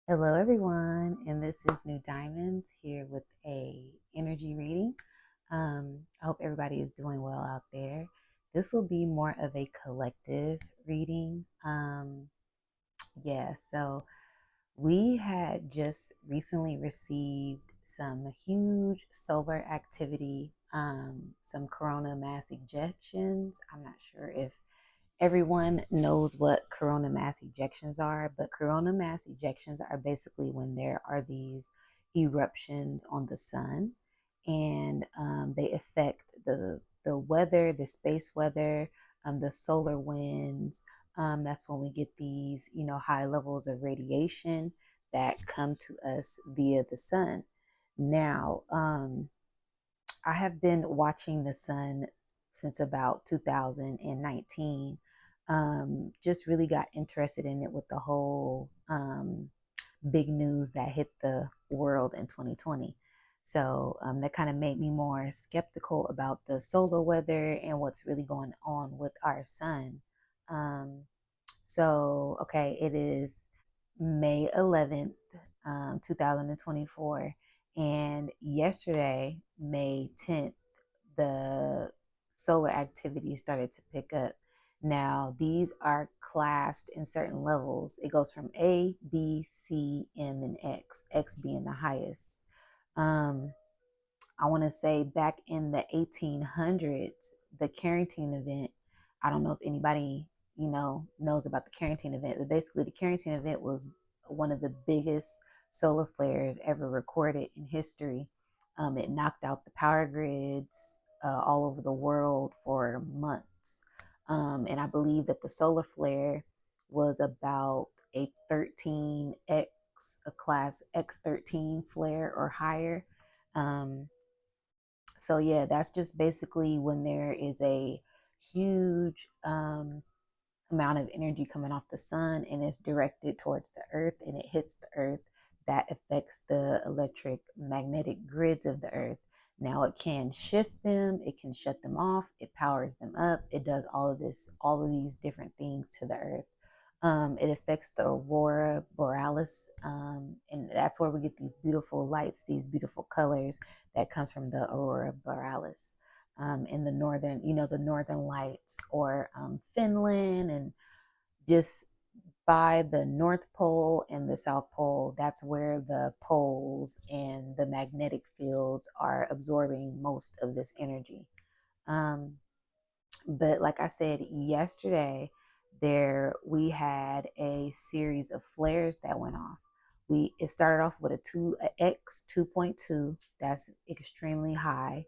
Hello everyone, and this is NuDiamonds here with a energy reading. I hope everybody is doing well out there. This will be more of a collective reading. So we had just recently received some huge solar activity, some corona mass ejections. I'm not sure if everyone knows what corona mass ejections are, but corona mass ejections are basically when there are these eruptions on the sun, and they affect the weather, the space weather, the solar winds. That's when we get these, high levels of radiation that come to us via the sun. Now, I have been watching the sun since about 2019. Just really got interested in it with the whole big news that hit the world in 2020. So that kind of made me more skeptical about the solar weather and what's really going on with our sun. Um, okay, it is May 11th, 2024. And yesterday, May 10th, the solar activity started to pick up. Now, these are classed in certain levels. It goes from A, B, C, M, and X being the highest. Um, I want to say back in the 1800s, the Carrington event, I don't know if anybody, knows about the Carrington event, but basically the Carrington event was one of the biggest solar flares ever recorded in history. It knocked out the power grids all over the world for months. And I believe that the solar flare was about a 13X, a class X13 flare or higher. Um, so yeah, that's just basically when there is a huge amount of energy coming off the sun and it's directed towards the earth and it hits the earth, that affects the electric magnetic grids of the earth. Now it can shift them, it can shut them off, it powers them up, it does all of these different things to the earth. It affects the aurora borealis, and that's where we get these beautiful lights, these beautiful colors that comes from the aurora borealis. In the northern, the northern lights, or Finland, and just by the North Pole and the South Pole, that's where the poles and the magnetic fields are absorbing most of this energy. Um, but like I said yesterday, there we had a series of flares that went off. It started off with a X 2.2. That's extremely high.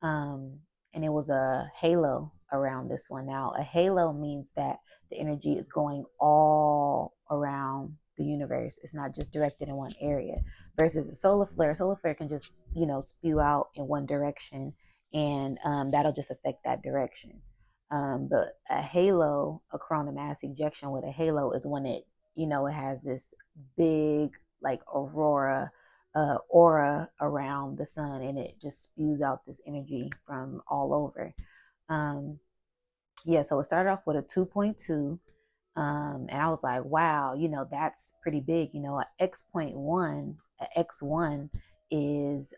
Um, and it was a halo around this one. Now, a halo means that the energy is going all around the universe. It's not just directed in one area. Versus a solar flare can just, spew out in one direction, and that'll just affect that direction. But a halo, a coronal mass ejection with a halo, is when it has this big, like, aura around the sun, and it just spews out this energy from all over. Um, yeah, so it started off with a 2.2. And I was like, wow, that's pretty big. A X.1, a X1 is,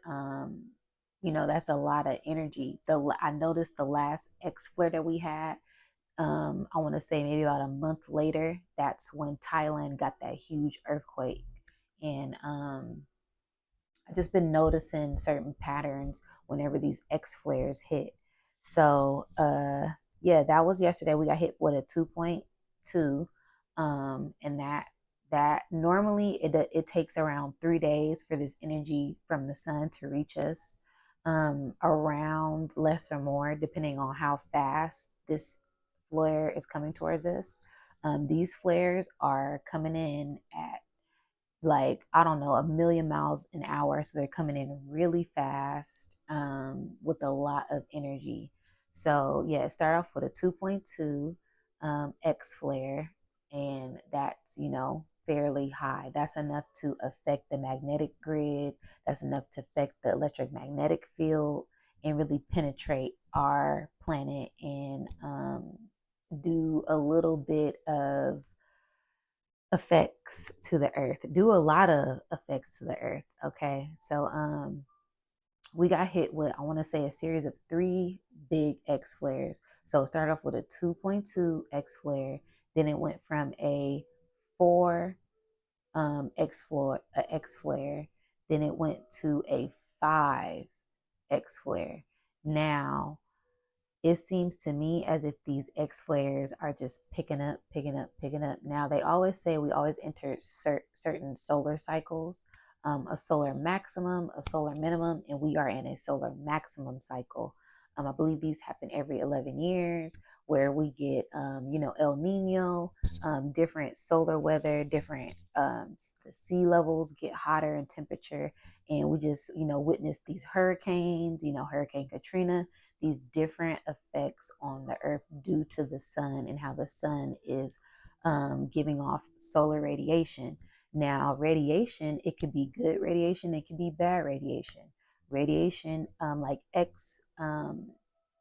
that's a lot of energy. I noticed the last X flare that we had, I want to say maybe about a month later, that's when Thailand got that huge earthquake. And I've just been noticing certain patterns whenever these X flares hit. So, yeah, that was yesterday. We got hit with a 2.2. And that normally it takes around 3 days for this energy from the sun to reach us, around less or more, depending on how fast this flare is coming towards us. These flares are coming in at, like, I don't know, a million miles an hour. So they're coming in really fast, with a lot of energy. So yeah, start off with a 2.2 X flare, and that's, fairly high. That's enough to affect the magnetic grid. That's enough to affect the electromagnetic field and really penetrate our planet, and do a little bit of effects to the earth, do a lot of effects to the earth. Okay. So we got hit with, I want to say, a series of 3 big X flares. So it started off with a 2.2 X flare, then it went from a 4 X flare, then it went to a 5 X flare. Now it seems to me as if these X flares are just picking up, picking up, picking up. Now, they always say we always enter certain solar cycles, a solar maximum, a solar minimum, and we are in a solar maximum cycle. I believe these happen every 11 years where we get, El Nino, different solar weather, different, the sea levels get hotter in temperature. And we just, witness these hurricanes, Hurricane Katrina, these different effects on the earth due to the sun and how the sun is giving off solar radiation. Now, radiation, it could be good radiation, it could be bad radiation. Radiation, like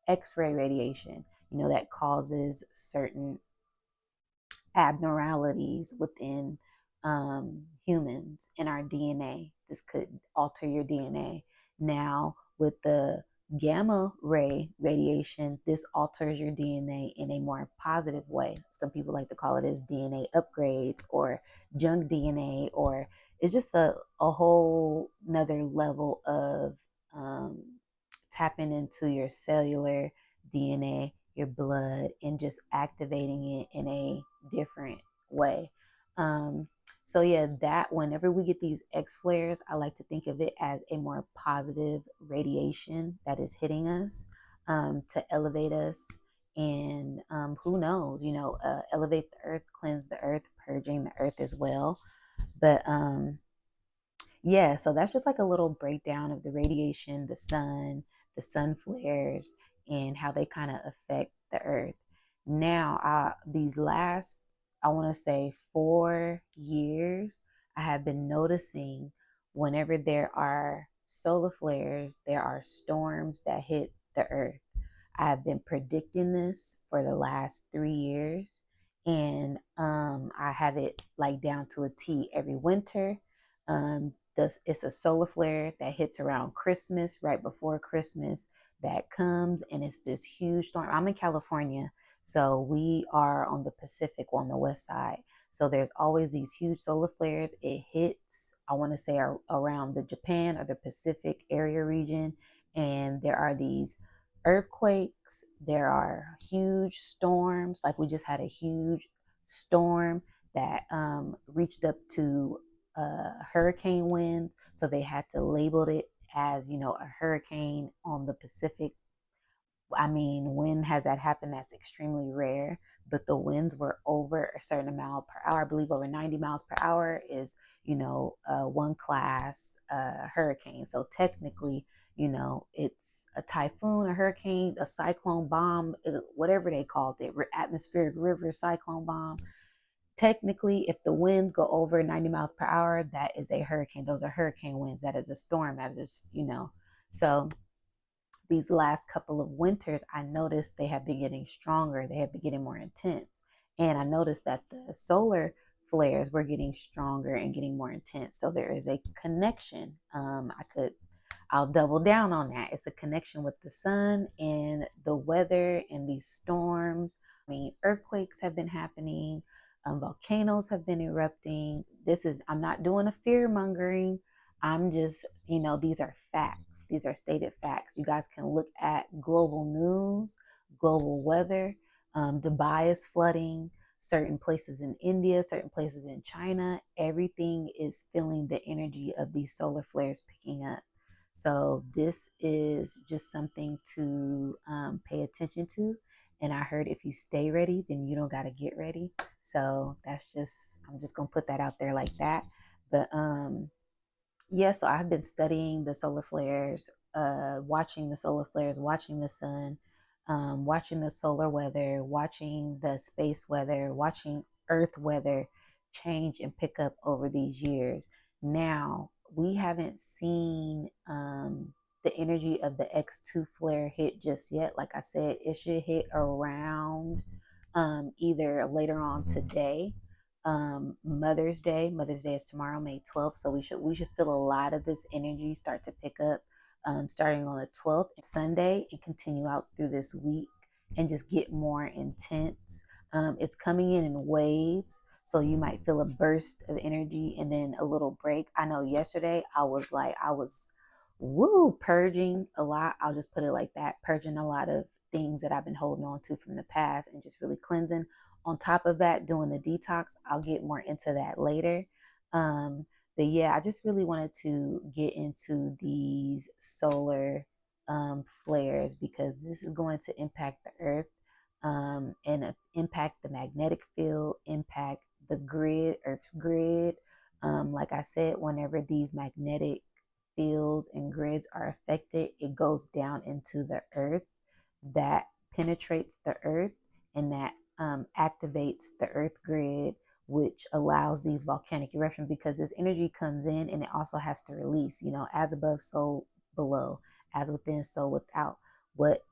X-ray radiation, that causes certain abnormalities within humans in our DNA. This could alter your DNA. Now, with the gamma ray radiation, this alters your DNA in a more positive way. Some people like to call it as DNA upgrades or junk DNA, or it's just a whole another level of tapping into your cellular DNA, your blood, and just activating it in a different way. So yeah, that whenever we get these X flares, I like to think of it as a more positive radiation that is hitting us to elevate us. And who knows, elevate the earth, cleanse the earth, purging the earth as well. But yeah, so that's just like a little breakdown of the radiation, the sun flares, and how they kind of affect the earth. Now, these last, I want to say 4 years, I have been noticing whenever there are solar flares, there are storms that hit the earth. I have been predicting this for the last 3 years, and I have it like down to a T every winter. It's a solar flare that hits around Christmas, right before Christmas, that comes, and it's this huge storm. I'm in California, so we are on the Pacific, on the west side. So there's always these huge solar flares. It hits, I want to say, around the Japan or the Pacific area region, and there are these earthquakes, there are huge storms. Like we just had a huge storm that reached up to hurricane winds. So they had to label it as, a hurricane on the Pacific. I mean, when has that happened? That's extremely rare. But the winds were over a certain amount per hour. I believe over 90 miles per hour is, one class hurricane. So technically, it's a typhoon, a hurricane, a cyclone bomb, whatever they called it, atmospheric river cyclone bomb. Technically, if the winds go over 90 miles per hour, that is a hurricane. Those are hurricane winds. That is a storm. That is, so these last couple of winters, I noticed they have been getting stronger. They have been getting more intense. And I noticed that the solar flares were getting stronger and getting more intense. So there is a connection. I'll double down on that. It's a connection with the sun and the weather and these storms. I mean, earthquakes have been happening. Volcanoes have been erupting. I'm not doing a fear mongering. I'm just, these are facts. These are stated facts. You guys can look at global news, global weather. Dubai is flooding, certain places in India, certain places in China. Everything is feeling the energy of these solar flares picking up. So this is just something to pay attention to. And I heard if you stay ready, then you don't got to get ready. So I'm just going to put that out there like that. But yeah, so I've been studying the solar flares, watching the solar flares, watching the sun, watching the solar weather, watching the space weather, watching earth weather change and pick up over these years. Now, we haven't seen the energy of the X2 flare hit just yet. Like I said, it should hit around either later on today Mother's Day. Mother's Day is tomorrow, May 12th. So we should feel a lot of this energy start to pick up, starting on the 12th, Sunday, and continue out through this week and just get more intense. It's coming in waves. So you might feel a burst of energy and then a little break. I know yesterday I was woo, purging a lot. I'll just put it like that, purging a lot of things that I've been holding on to from the past and just really cleansing. On top of that, doing the detox. I'll get more into that later. But yeah, I just really wanted to get into these solar flares because this is going to impact the earth, and impact the magnetic field, impact the grid, Earth's grid. Like I said, whenever these magnetic fields and grids are affected, it goes down into the earth, that penetrates the earth, and that activates the earth grid, which allows these volcanic eruptions because this energy comes in and it also has to release, as above, so below, as within, so without. What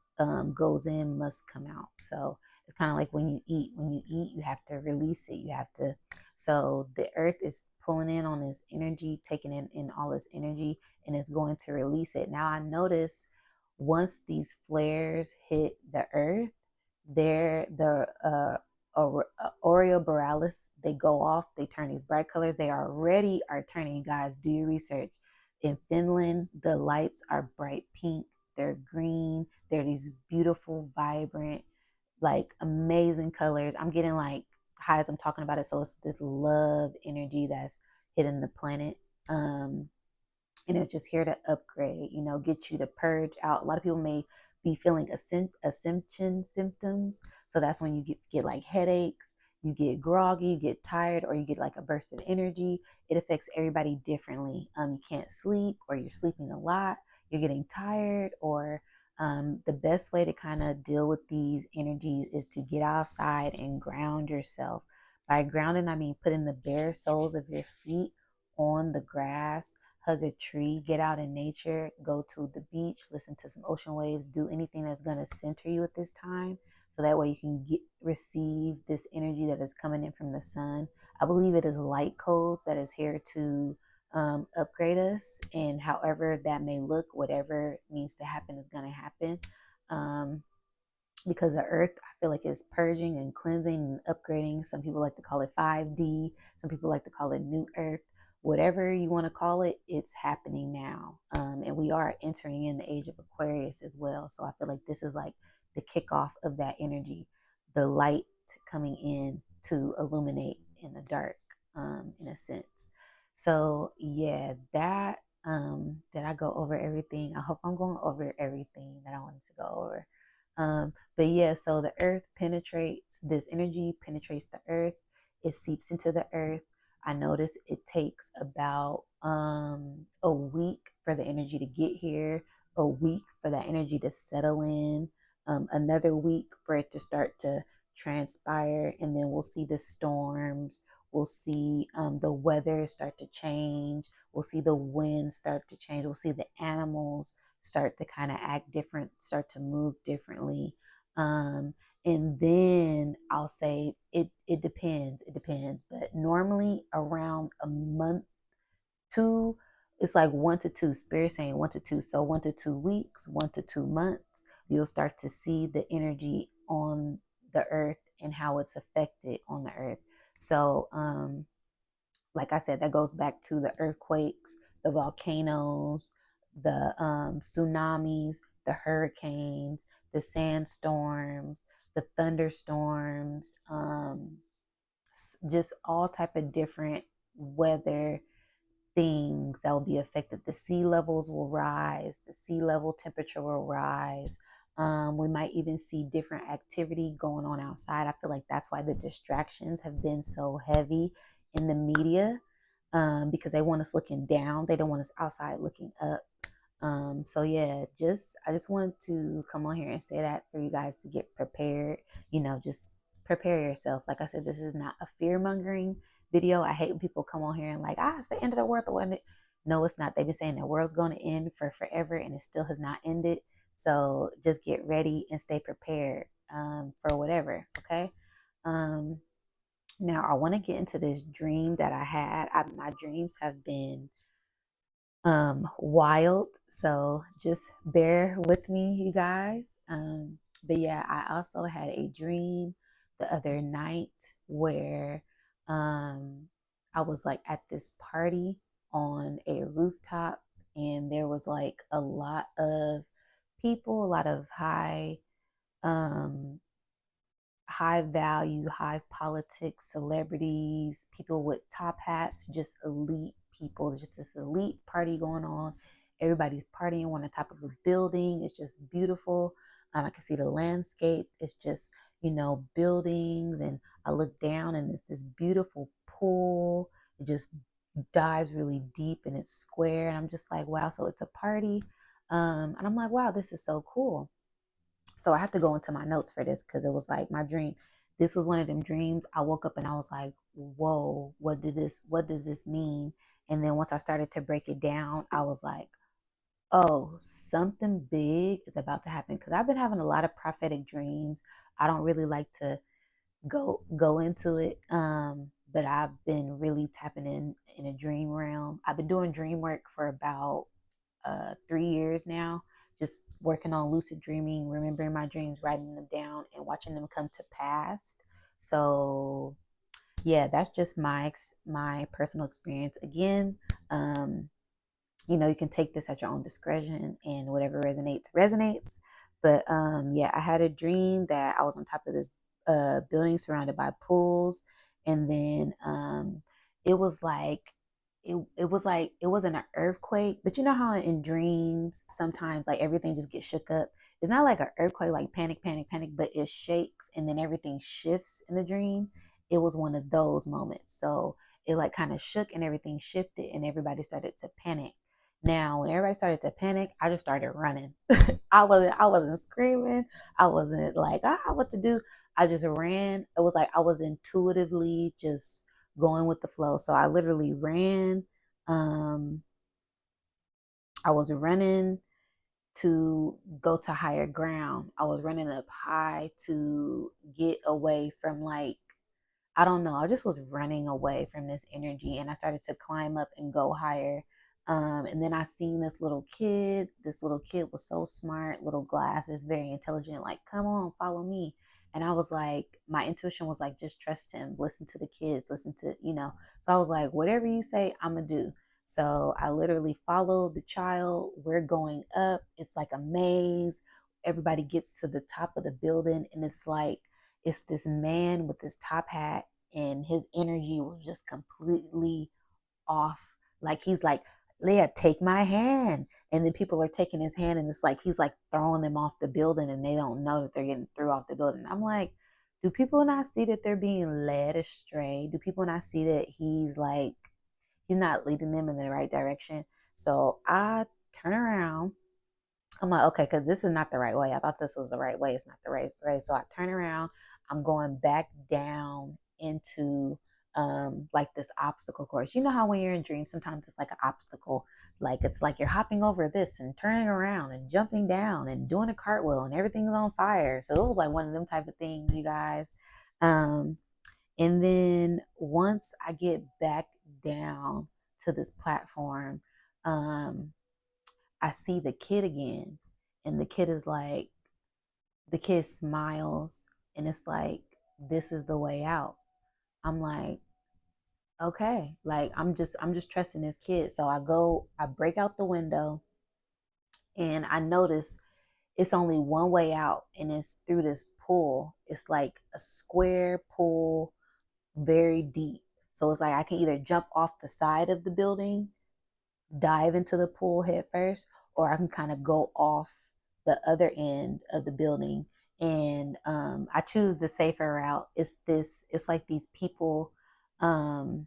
goes in must come out. So it's kind of like when you eat. When you eat, you have to release it. You have to. So the earth is pulling in on this energy, taking in all this energy, and it's going to release it. Now I notice once these flares hit the earth, the Aurora Borealis, they go off, they turn these bright colors. They already are turning. You guys, do your research. In Finland, the lights are bright pink, they're green, they're these beautiful, vibrant, like amazing colors. I'm getting like high as I'm talking about it. So it's this love energy that's hitting the planet. And it's just here to upgrade, get you to purge out. A lot of people may be feeling ascension symptoms. So that's when you get like headaches, you get groggy, you get tired, or you get like a burst of energy. It affects everybody differently. You can't sleep, or you're sleeping a lot, you're getting tired, or the best way to kind of deal with these energies is to get outside and ground yourself. By grounding, I mean putting the bare soles of your feet on the grass, hug a tree, get out in nature, go to the beach, listen to some ocean waves, do anything that's going to center you at this time. So that way you can receive this energy that is coming in from the sun. I believe it is light codes that is here to upgrade us. And however that may look, whatever needs to happen is going to happen. Because the earth, I feel like, is purging and cleansing and upgrading. Some people like to call it 5D. Some people like to call it new earth. Whatever you want to call it, it's happening now. And we are entering in the age of Aquarius as well. So I feel like this is like the kickoff of that energy, the light coming in to illuminate in the dark, in a sense. So yeah, that did I go over everything? I hope I'm going over everything that I wanted to go over. But yeah, so the earth penetrates, this energy penetrates the earth, it seeps into the earth. I notice it takes about a week for the energy to get here, a week for that energy to settle in, another week for it to start to transpire, and then we'll see the storms. We'll see the weather start to change. We'll see the wind start to change. We'll see the animals start to kind of act different, start to move differently. And then I'll say it depends. It depends. But normally around a month, two, it's like 1 to 2. Spirit saying 1 to 2. So 1 to 2 weeks, 1 to 2 months, you'll start to see the energy on the earth and how it's affected on the earth. So like I said, that goes back to the earthquakes, the volcanoes, the tsunamis, the hurricanes, the sandstorms, the thunderstorms, just all type of different weather things that will be affected. The sea levels will rise, the sea level temperature will rise. We might even see different activity going on outside. I feel like that's why the distractions have been so heavy in the media, because they want us looking down. They don't want us outside looking up. So yeah, I just wanted to come on here and say that for you guys to get prepared. Just prepare yourself. Like I said, this is not a fear mongering video. I hate when people come on here and like, it's the end of the world. No, it's not. They've been saying the world's going to end for forever, and it still has not ended. So just get ready and stay prepared for whatever. Okay. Now, I want to get into this dream that I had. My dreams have been wild, so just bear with me, you guys. But yeah, I also had a dream the other night where um I was like at this party on a rooftop, and there was like a lot of people, a lot of um high value, high politics, celebrities, people with top hats, just elite people, just this elite party going on. Everybody's partying on the top of a building. It's just beautiful. I can see the landscape. It's just, buildings. And I look down and it's this beautiful pool. It just dives really deep and it's square. And I'm just like, wow, so it's a party. And I'm like, wow, this is so cool. So I have to go into my notes for this because it was like my dream. This was one of them dreams. I woke up and I was like, whoa, what does this mean? And then once I started to break it down, I was like, oh, something big is about to happen. Because I've been having a lot of prophetic dreams. I don't really like to go into it. But I've been really tapping in a dream realm. I've been doing dream work for about 3 years now, just working on lucid dreaming, remembering my dreams, writing them down, and watching them come to pass. So yeah, that's just my personal experience. Again, um, you can take this at your own discretion, and whatever resonates. But yeah, I had a dream that I was on top of this building surrounded by pools, and then it was like it wasn't an earthquake, but you know how in dreams sometimes like everything just gets shook up. It's not like an earthquake, like panic, panic, panic, but it shakes and then everything shifts in the dream. It was one of those moments. So it like kind of shook and everything shifted and everybody started to panic. Now, when everybody started to panic, I just started running. I wasn't screaming. I wasn't like, what to do. I just ran. It was like I was intuitively just going with the flow. So I literally ran. Um, I was running to go to higher ground. I was running up high to get away from like I don't know. I just was running away from this energy and I started to climb up and go higher. And then I seen this little kid. This little kid was so smart, little glasses, very intelligent, like, come on, follow me. And I was like, my intuition was like, just trust him, listen to the kids, listen to. So I was like, whatever you say, I'm going to do. So I literally followed the child. We're going up. It's like a maze. Everybody gets to the top of the building and it's this man with this top hat and his energy was just completely off. Like he's like, Leah, take my hand. And then people are taking his hand and it's like he's like throwing them off the building and they don't know that they're getting thrown off the building. I'm like, do people not see that they're being led astray? Do people not see that he's not leading them in the right direction? So I turn around. I'm like, okay, because this is not the right way. I thought this was the right way. It's not the right way. So I turn around. I'm going back down into like this obstacle course. You know how when you're in dreams, sometimes it's like an obstacle. Like it's like you're hopping over this and turning around and jumping down and doing a cartwheel and everything's on fire. So it was like one of them type of things, you guys. Um, and then once I get back down to this platform, um, I see the kid again, and the kid smiles, and it's like, this is the way out. I'm like, okay, like I'm just trusting this kid. So I break out the window, and I notice it's only one way out, and it's through this pool. It's like a square pool, very deep. So it's like I can either jump off the side of the building, dive into the pool head first, or I can kind of go off the other end of the building. And I choose the safer route. It's like these people, um,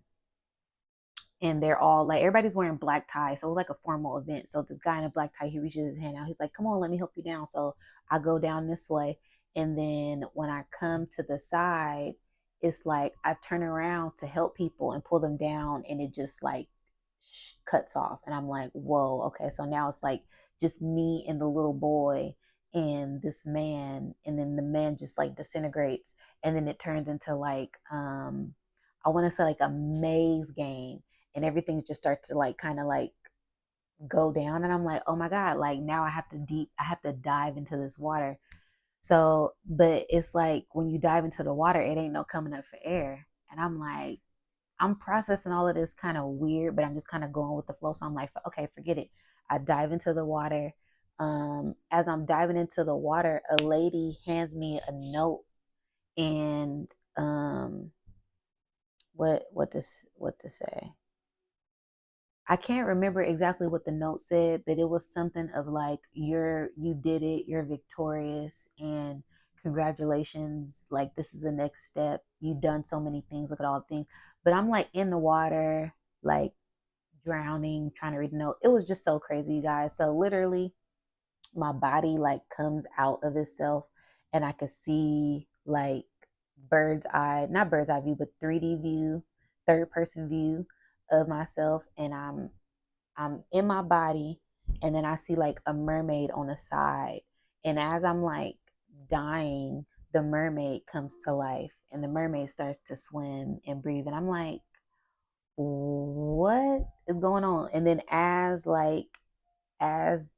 and they're all like everybody's wearing black ties. So it was like a formal event. So this guy in a black tie, he reaches his hand out. He's like, come on, let me help you down. So I go down this way. And then when I come to the side, it's like I turn around to help people and pull them down, and it just like cuts off. And I'm like, whoa, okay. So now it's like just me and the little boy and this man. And then the man just like disintegrates. And then it turns into like I want to say like a maze game, and everything just starts to like kind of like go down, and I'm like, oh my god, like now I have to dive into this water. So, but it's like when you dive into the water, it ain't no coming up for air. And I'm like, I'm processing all of this kind of weird, but I'm just kind of going with the flow. So I'm like, okay, forget it. I dive into the water. As I'm diving into the water, a lady hands me a note, and what to say? I can't remember exactly what the note said, but it was something of like, you did it, you're victorious, and congratulations, like this is the next step. You've done so many things, look at all the things. But I'm like in the water, like drowning, trying to read the note. It was just so crazy, you guys. So literally my body like comes out of itself, and I could see like bird's eye, not bird's eye view, but 3D view, third person view of myself, and I'm in my body, and then I see like a mermaid on the side. And as I'm like dying, the mermaid comes to life, and the mermaid starts to swim and breathe. And I'm like, what is going on? And then as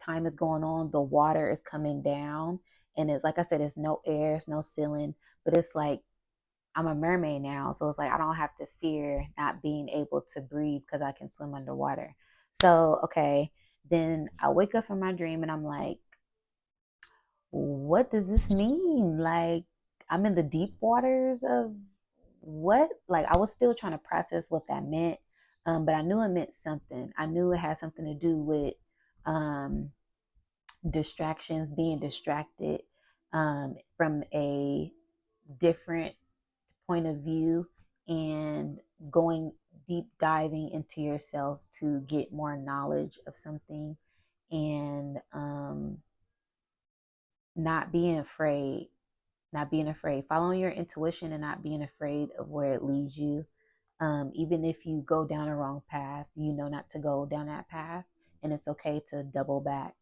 time is going on, the water is coming down, and it's like I said, it's no air, it's no ceiling, but it's like I'm a mermaid now, so it's like I don't have to fear not being able to breathe because I can swim underwater. So okay, then I wake up from my dream, and I'm like, what does this mean? Like I'm in the deep waters of what? Like I was still trying to process what that meant, but I knew it meant something. I knew it had something to do with um, distractions, being distracted from a different point of view, and going deep diving into yourself to get more knowledge of something, and not being afraid, following your intuition and not being afraid of where it leads you. Even if you go down a wrong path, you know not to go down that path, and it's okay to double back,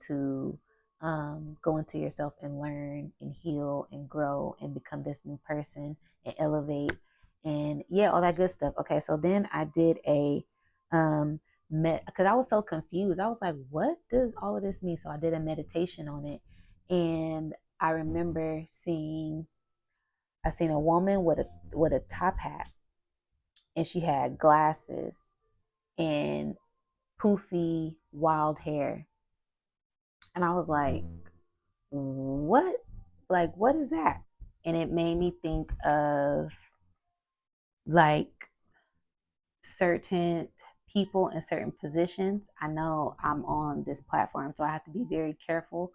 to go into yourself and learn and heal and grow and become this new person and elevate, and yeah, all that good stuff. Okay, so then I did a because I was so confused. I was like, what does all of this mean? So I did a meditation on it, and I remember I seen a woman with a top hat, and she had glasses and poofy wild hair. And I was like, what? Like, what is that? And it made me think of like certain people in certain positions. I know I'm on this platform, so I have to be very careful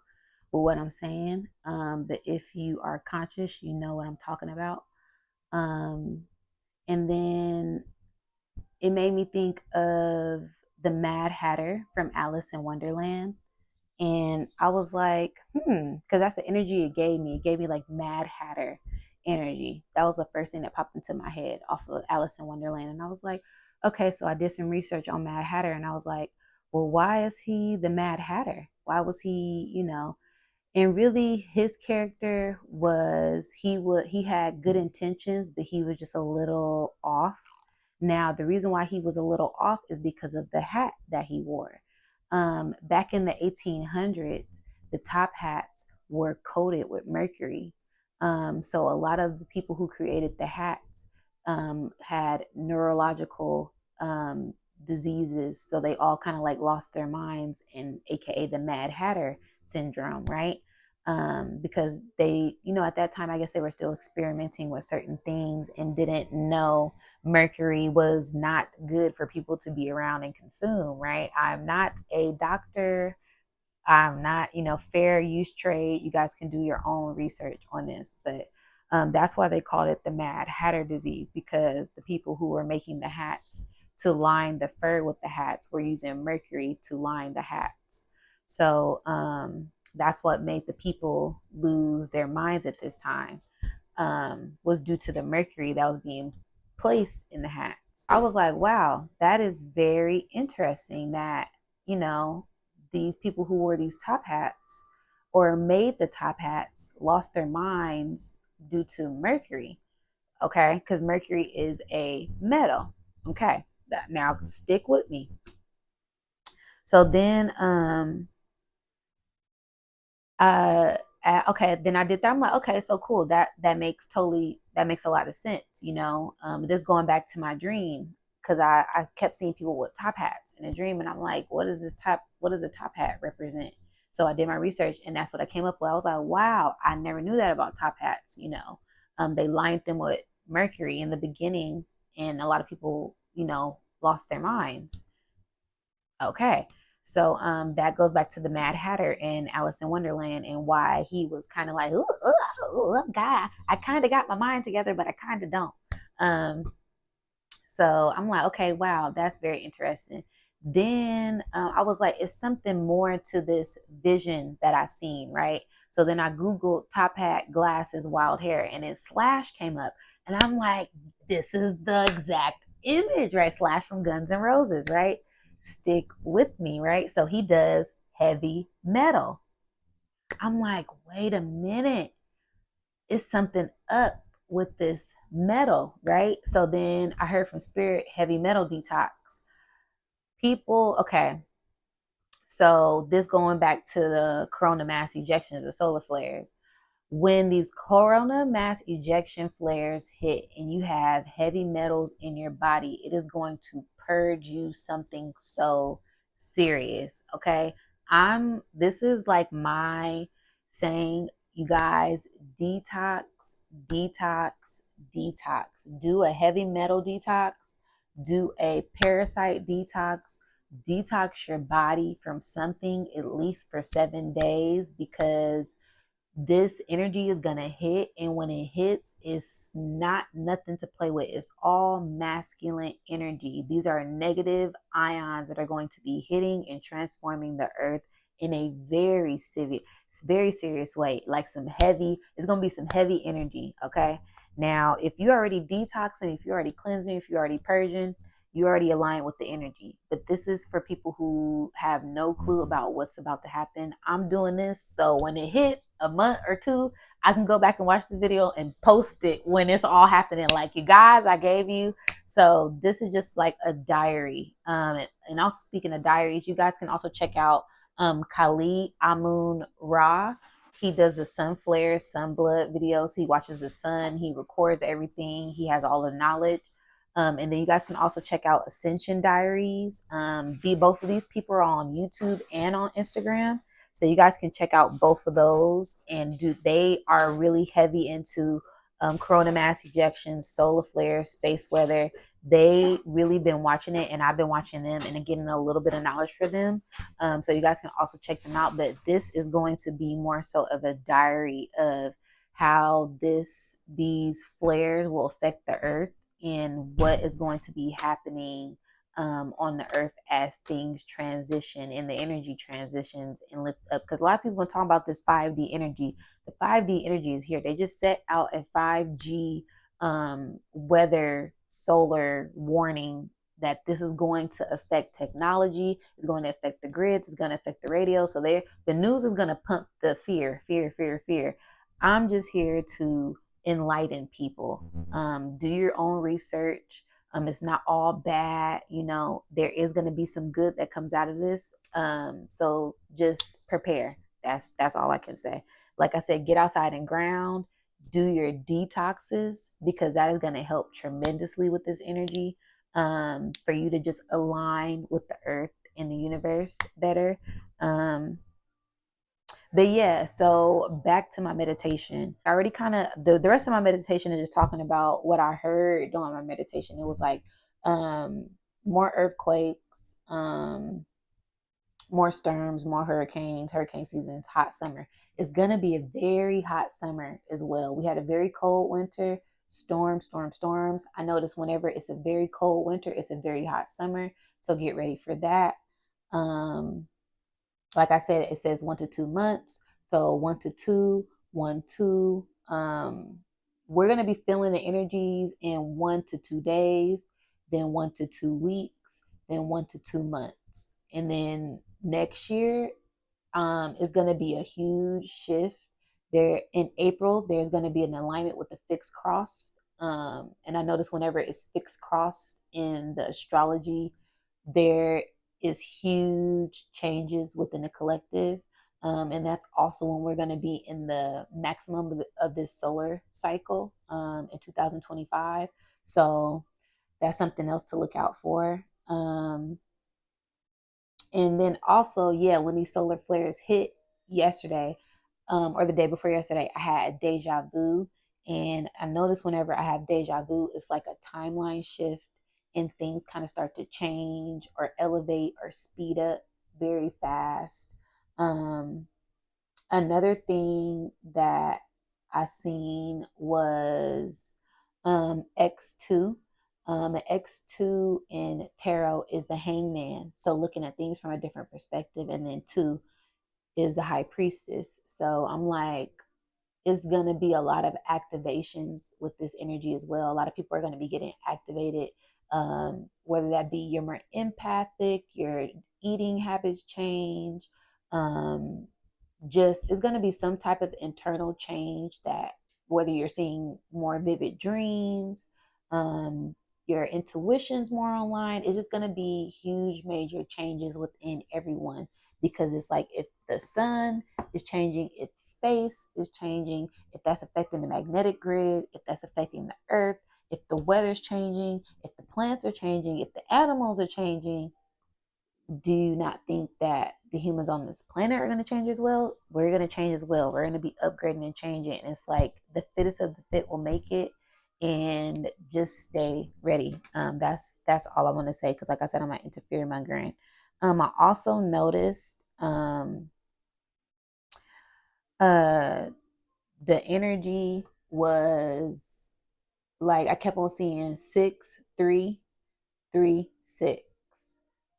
with what I'm saying. But if you are conscious, you know what I'm talking about. Um, and then it made me think of the Mad Hatter from Alice in Wonderland. And I was like, because that's the energy it gave me. It gave me like Mad Hatter energy. That was the first thing that popped into my head off of Alice in Wonderland. And I was like, okay, so I did some research on Mad Hatter, and I was like, well, why is he the Mad Hatter? Why was he, and really his character was he had good intentions, but he was just a little off. Now the reason why he was a little off is because of the hat that he wore. Back in the 1800s, the top hats were coated with mercury. So a lot of the people who created the hats had neurological diseases, so they all kind of like lost their minds, and aka the Mad Hatter syndrome, right? Because they, at that time, I guess they were still experimenting with certain things and didn't know mercury was not good for people to be around and consume, right? I'm not a doctor. I'm not, fair use trade. You guys can do your own research on this, but that's why they called it the Mad Hatter disease, because the people who were making the hats to line the fur with the hats were using mercury to line the hats. So that's what made the people lose their minds at this time, was due to the mercury that was being placed in the hats. I was like, wow, that is very interesting that, you know, these people who wore these top hats or made the top hats lost their minds due to mercury. okay? Because Mercury is a metal. Okay. Now stick with me. So then okay, then I did that. I'm like, okay, so cool. That makes a lot of sense, you know. This going back to my dream, because I kept seeing people with top hats in a dream, and I'm like, what does a top hat represent? So I did my research, and that's what I came up with. I was like, wow, I never knew that about top hats, you know. They lined them with Mercury in the beginning, and a lot of people, you know, lost their minds. Okay. So that goes back to the Mad Hatter in Alice in Wonderland and why he was kind of like, God, I kind of got my mind together, but I kind of don't. Um, so I'm like, okay, wow, that's very interesting. Then I was like, it's something more to this vision that I seen, right? So then I Googled top hat, glasses, wild hair, and then Slash came up. And I'm like, this is the exact image, right? Slash from Guns N' Roses, right? Stick with me, right? So he does heavy metal. I'm like, wait a minute. It's something up with this metal, right? So then I heard from Spirit heavy metal detox. People, okay. So this going back to the corona mass ejections, the solar flares. When these corona mass ejection flares hit and you have heavy metals in your body, it is going to purge you something so serious. Okay. This is like my saying, you guys, detox, detox, detox. Do a heavy metal detox, do a parasite detox, detox your body from something at least for 7 days, because this energy is gonna hit, and when it hits, it's not nothing to play with. It's all masculine energy. These are negative ions that are going to be hitting and transforming the earth in a very serious way. Like it's gonna be some heavy energy. Okay. Now, if you're already detoxing, if you're already cleansing, if you're already purging, you already align with the energy. But this is for people who have no clue about what's about to happen. I'm doing this so when it hit a month or two, I can go back and watch this video and post it when it's all happening. Like, you guys, I gave you. So this is just like a diary. And also, speaking of diaries, you guys can also check out Khalid Amun Ra. He does the sun flares, sun blood videos. He watches the sun. He records everything. He has all the knowledge. And then you guys can also check out Ascension Diaries. Both of these people are on YouTube and on Instagram. So you guys can check out both of those. And they are really heavy into corona mass ejections, solar flares, space weather. They really been watching it, and I've been watching them and getting a little bit of knowledge for them. So you guys can also check them out. But this is going to be more so of a diary of how these flares will affect the earth and what is going to be happening on the earth as things transition and the energy transitions and lift up. Because a lot of people are talking about this 5D energy. The 5D energy is here. They just set out a 5G weather solar warning that this is going to affect technology, it's going to affect the grids, it's going to affect the radio. So the news is going to pump the fear. I'm just here to enlighten people. Do your own research. It's not all bad. You know, there is going to be some good that comes out of this. So just prepare. That's all I can say. Like I said, get outside and ground. Do your detoxes, because that is going to help tremendously with this energy. For you to just align with the earth and the universe better. But yeah, so back to my meditation. I already kind of the rest of my meditation is just talking about what I heard during my meditation. It was like more earthquakes, more storms, more hurricane seasons, hot summer. It's gonna be a very hot summer as well. We had a very cold winter, storms. I notice whenever it's a very cold winter, it's a very hot summer. So get ready for that. Like I said, it says 1 to 2 months. So 1 to 2, 1, 2. We're going to be feeling the energies in 1 to 2 days, then 1 to 2 weeks, then 1 to 2 months. And then next year is going to be a huge shift. There in April, there's going to be an alignment with the fixed cross And I notice whenever it's fixed crossed in the astrology, there is huge changes within the collective. And that's also when we're going to be in the maximum of this solar cycle in 2025. So that's something else to look out for. And then also, yeah, when these solar flares hit yesterday, or the day before yesterday, I had deja vu. And I notice whenever I have deja vu, it's like a timeline shift and things kind of start to change or elevate or speed up very fast. Um, Another thing that I seen was X2. X2 in tarot is the hangman. So looking at things from a different perspective. And then 2 is the high priestess. So I'm like, it's going to be a lot of activations with this energy as well. A lot of people are going to be getting activated, whether that be you're more empathic, your eating habits change, um, just it's going to be some type of internal change that whether you're seeing more vivid dreams, um, your intuition's more online, it's just going to be huge major changes within everyone, because it's like if the sun is changing, if space is changing, if that's affecting the magnetic grid, if that's affecting the earth, if the weather's changing, if the plants are changing, if the animals are changing, do you not think that the humans on this planet are going to change as well? We're going to change as well. We're going to be upgrading and changing. And it's like the fittest of the fit will make it. And just stay ready. That's all I want to say, because like I said, I'm not interfering my grain. I also noticed uh the energy was like I kept on seeing 6 3 3 6,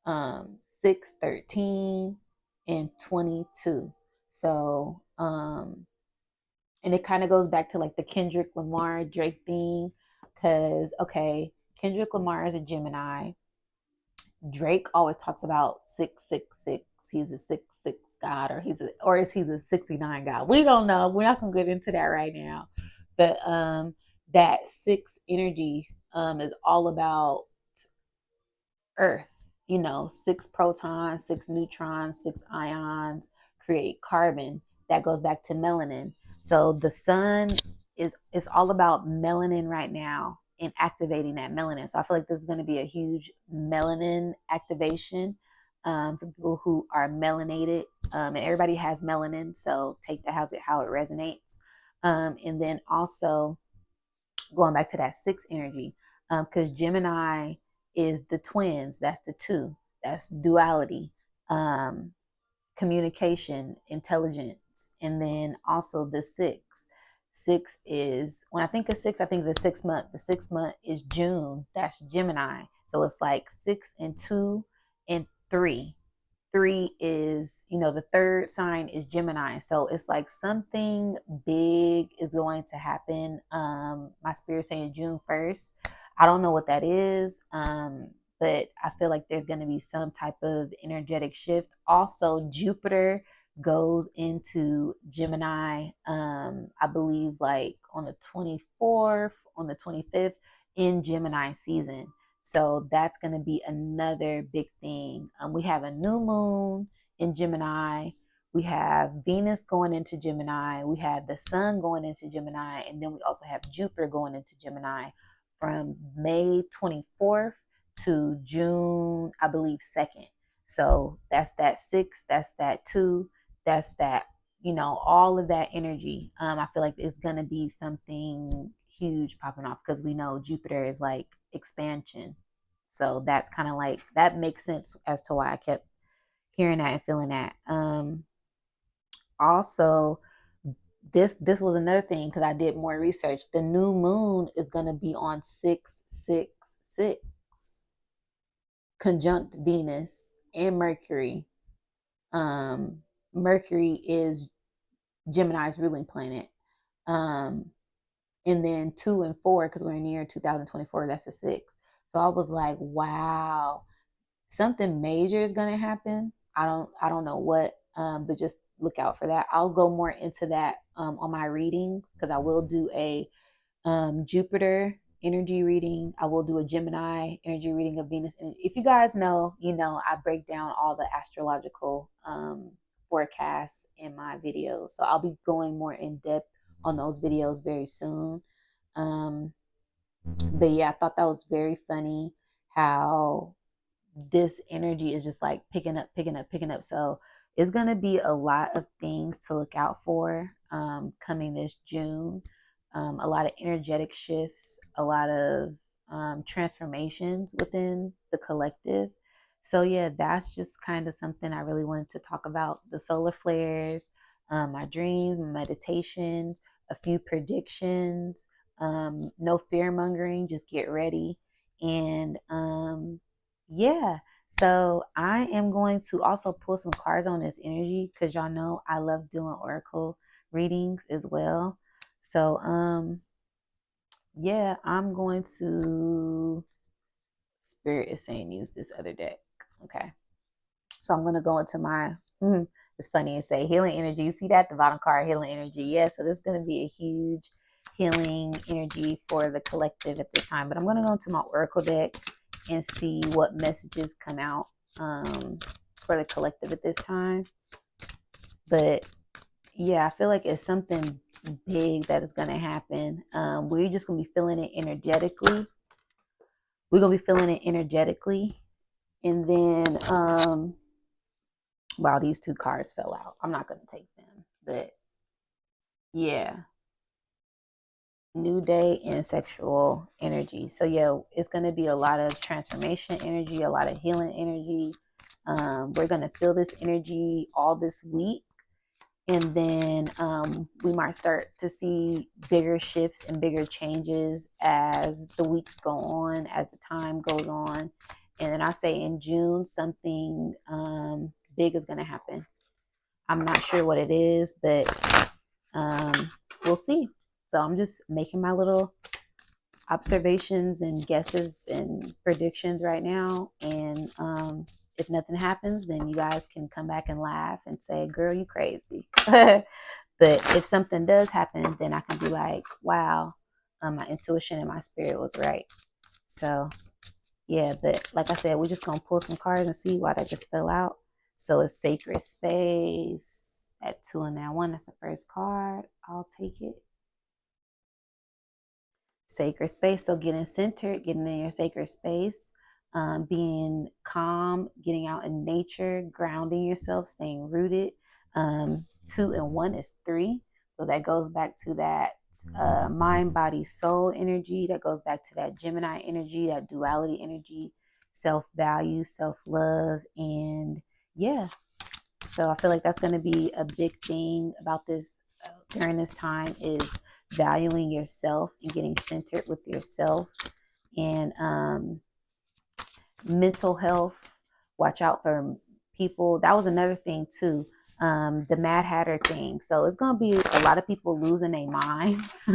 6 13 and 22. So and it kind of goes back to like the Kendrick Lamar Drake thing, because okay, Kendrick Lamar is a Gemini. Drake always talks about 666. He's a 6 6 god, or he's a 69 god. We don't know. We're not gonna get into that right now. But that 6 energy is all about Earth. 6 protons, 6 neutrons, 6 ions create carbon. That goes back to melanin. So the sun is all about melanin right now and activating that melanin. So I feel like this is going to be a huge melanin activation for people who are melanated. And everybody has melanin, so take that how it resonates. And then also going back to that 6 energy, because Gemini is the twins. That's the 2. That's duality, communication, intelligence, and then also the 6. 6 is, when I think of 6, I think of the 6 month. The 6 month is June. That's Gemini. So it's like 6 and 2 and 3. 3 is, the third sign is Gemini. So it's like something big is going to happen. My spirit saying June 1st. I don't know what that is. But I feel like there's going to be some type of energetic shift. Also, Jupiter goes into Gemini, I believe like on the 24th, on the 25th in Gemini season. So that's going to be another big thing. We have a new moon in Gemini. We have Venus going into Gemini. We have the sun going into Gemini. And then we also have Jupiter going into Gemini from May 24th to June, I believe, 2nd. So that's that 6, that's that 2, that's that, all of that energy. I feel like it's going to be something huge popping off, because we know Jupiter is like expansion. So that's kind of like, that makes sense as to why I kept hearing that and feeling that. Also, this was another thing, because I did more research. The new moon is going to be on 666, conjunct Venus and Mercury. Mercury is Gemini's ruling planet. And then 2 and 4, because we're in the year 2024, that's a 6. So I was like, wow, something major is going to happen. I don't know what, but just look out for that. I'll go more into that on my readings, because I will do a Jupiter energy reading. I will do a Gemini energy reading of Venus. And if you guys know, you know, I break down all the astrological forecasts in my videos. So I'll be going more in depth on those videos very soon. Um, but yeah, I thought that was very funny how this energy is just like picking up, picking up, picking up. So it's going to be a lot of things to look out for coming this June. A lot of energetic shifts, a lot of transformations within the collective. So, yeah, that's just kind of something I really wanted to talk about, the solar flares, my dreams, meditations, a few predictions, no fear mongering, just get ready. And yeah, so I am going to also pull some cards on this energy because y'all know I love doing oracle readings as well. So yeah, I'm going to Spirit is saying use this other deck. Okay. So I'm going to go into my it's funny to say healing energy. You see that the bottom card, healing energy. Yeah, so this is going to be a huge healing energy for the collective at this time. But I'm going to go into my oracle deck and see what messages come out for the collective at this time. But yeah, I feel like it's something big that is going to happen. We're just going to be feeling it energetically. We're going to be feeling it energetically. And then, wow, these two cards fell out. I'm not going to take them. But yeah, new day and sexual energy. So yeah, it's going to be a lot of transformation energy, a lot of healing energy. We're going to feel this energy all this week. And then we might start to see bigger shifts and bigger changes as the weeks go on, as the time goes on. And then I say in June, something big is going to happen. I'm not sure what it is, but we'll see. So I'm just making my little observations and guesses and predictions right now. And if nothing happens, then you guys can come back and laugh and say, girl, you crazy. But if something does happen, then I can be like, wow, my intuition and my spirit was right. So yeah, but like I said, we're just going to pull some cards and see why that just fell out. So it's sacred space at 2 and now 1. That's the first card. I'll take it. Sacred space. So getting centered, getting in your sacred space, being calm, getting out in nature, grounding yourself, staying rooted. 2 and 1 is 3. So that goes back to that mind, body, soul energy. That goes back to that Gemini energy, that duality energy, self-value, self-love. And yeah, so I feel like that's going to be a big thing about this during this time is valuing yourself and getting centered with yourself. And mental health, watch out for people. That was another thing too, the Mad Hatter thing. So it's going to be a lot of people losing their minds.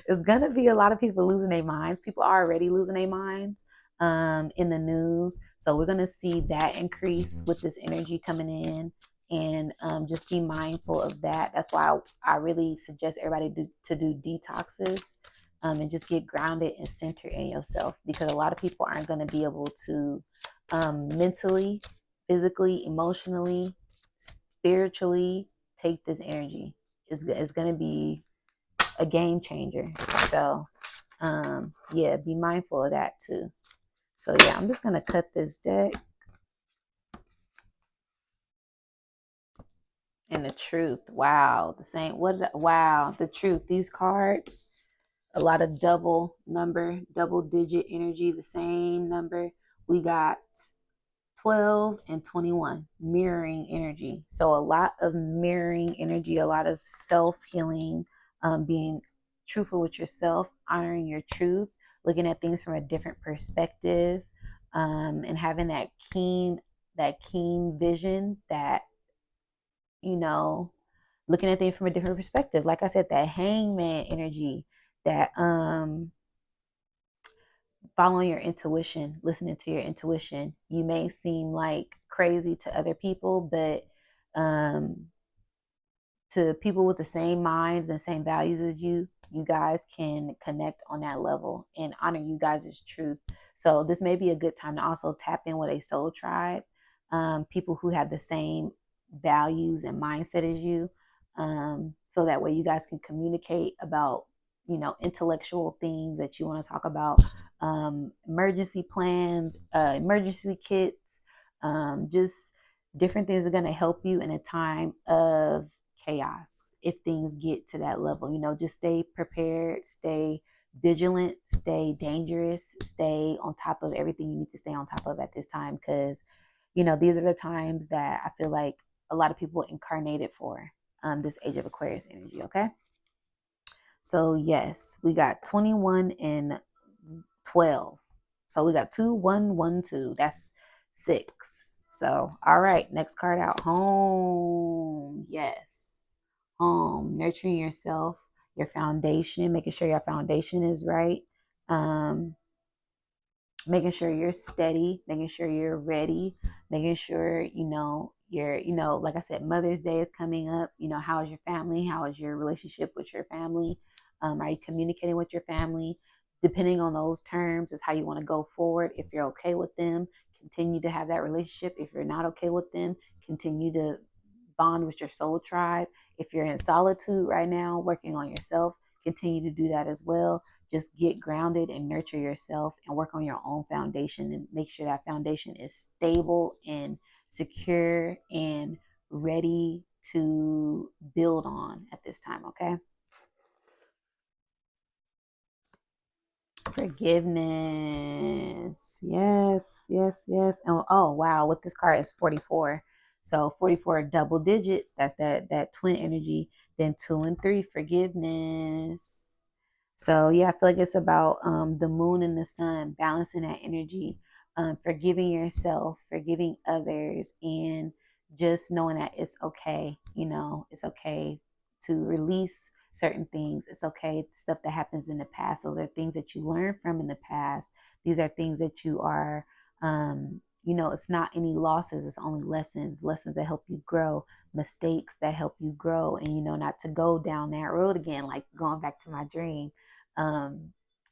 It's going to be a lot of people losing their minds. People are already losing their minds in the news. So we're going to see that increase with this energy coming in. And just be mindful of that. That's why I really suggest everybody to do detoxes and just get grounded and centered in yourself, because a lot of people aren't going to be able to mentally, physically, emotionally, spiritually take this energy. It's going to be a game changer. So yeah, be mindful of that too. So yeah, I'm just going to cut this deck. And the truth. Wow. The same. Wow. The truth. These cards, a lot of double number, double digit energy, the same number. We got 12 and 21, mirroring energy. So a lot of mirroring energy, a lot of self-healing, being truthful with yourself, honoring your truth, looking at things from a different perspective, and having that keen vision, that, you know, looking at things from a different perspective. Like I said, that hangman energy, that following your intuition, listening to your intuition. You may seem like crazy to other people, but to people with the same mind and the same values as you, you guys can connect on that level and honor you guys' truth. So this may be a good time to also tap in with a soul tribe, people who have the same values and mindset as you, so that way you guys can communicate about, intellectual things that you want to talk about, emergency plans, emergency kits, just different things are going to help you in a time of chaos if things get to that level. Just stay prepared, stay vigilant, stay dangerous, stay on top of everything you need to stay on top of at this time, because these are the times that I feel like a lot of people incarnated for, this age of Aquarius energy. Okay, so yes, we got 21 and 12. So we got 2 1 1 2. That's 6. So all right, next card out. Home. Yes, home. Nurturing yourself, your foundation, making sure your foundation is right. Making sure you're steady, making sure you're ready, making sure, you're, like I said, Mother's Day is coming up. How is your family? How is your relationship with your family? Are you communicating with your family? Depending on those terms is how you want to go forward. If you're okay with them, continue to have that relationship. If you're not okay with them, continue to bond with your soul tribe. If you're in solitude right now, working on yourself, continue to do that as well. Just get grounded and nurture yourself and work on your own foundation and make sure that foundation is stable and secure and ready to build on at this time. Okay. Forgiveness. Yes, yes, yes. And oh wow, with this card is 44. So 44 double digits. That's that twin energy. Then 2 and 3, forgiveness. So yeah, I feel like it's about the moon and the sun, balancing that energy, forgiving yourself, forgiving others, and just knowing that it's okay. It's okay to release certain things. It's okay. Stuff that happens in the past, those are things that you learned from in the past. These are things that you are, it's not any losses. It's only lessons that help you grow, mistakes that help you grow, and not to go down that road again, like going back to my dream.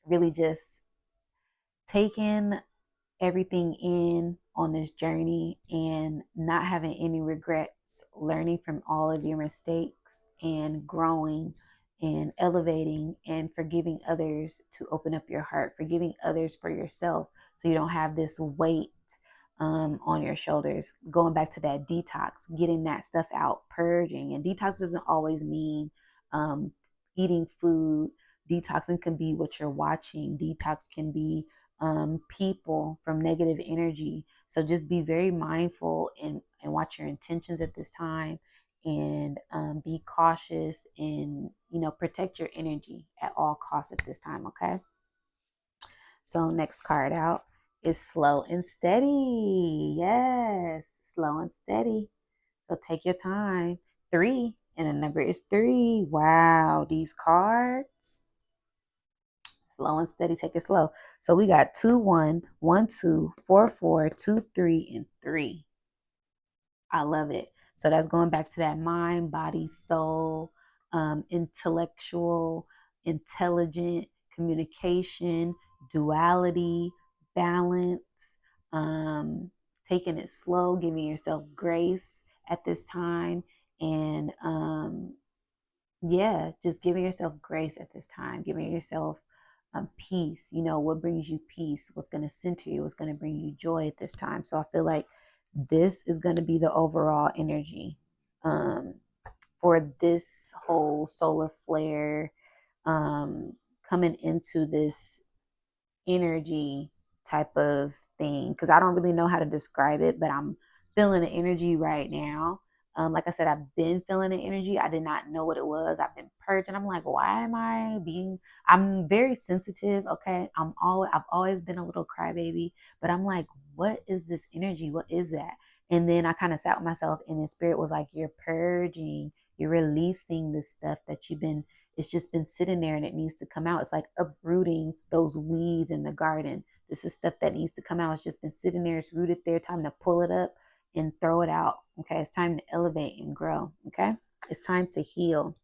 Really just taking everything in on this journey and not having any regrets, learning from all of your mistakes and growing and elevating and forgiving others to open up your heart, forgiving others for yourself so you don't have this weight on your shoulders. Going back to that detox, getting that stuff out, purging. And detox doesn't always mean eating food. Detoxing can be what you're watching. Detox can be people from negative energy. So just be very mindful and watch your intentions at this time, and be cautious and protect your energy at all costs at this time. Okay. So next card out is slow and steady. Yes, slow and steady. So take your time. 3, and the number is 3. Wow, these cards. Slow and steady, take it slow. So we got 2 1 1 2 4 4 2 3 and 3. I love it. So that's going back to that mind, body, soul, intellectual, intelligent, communication, duality, balance, taking it slow, giving yourself grace at this time, and yeah, just giving yourself grace at this time, giving yourself peace. What brings you peace, what's going to center you, what's going to bring you joy at this time. So I feel like this is going to be the overall energy for this whole solar flare, coming into this energy type of thing, because I don't really know how to describe it, but I'm feeling the energy right now. Like I said, I've been feeling the energy. I did not know what it was. I've been purging. I'm like, why am I being? I'm very sensitive. Okay, I've always been a little crybaby, but I'm like, what is this energy? What is that? And then I kind of sat with myself, and the spirit was like, you're purging. You're releasing this stuff that you've been. It's just been sitting there, and it needs to come out. It's like uprooting those weeds in the garden. This is stuff that needs to come out. It's just been sitting there. It's rooted there. Time to pull it up and throw it out. Okay. It's time to elevate and grow. Okay. It's time to heal.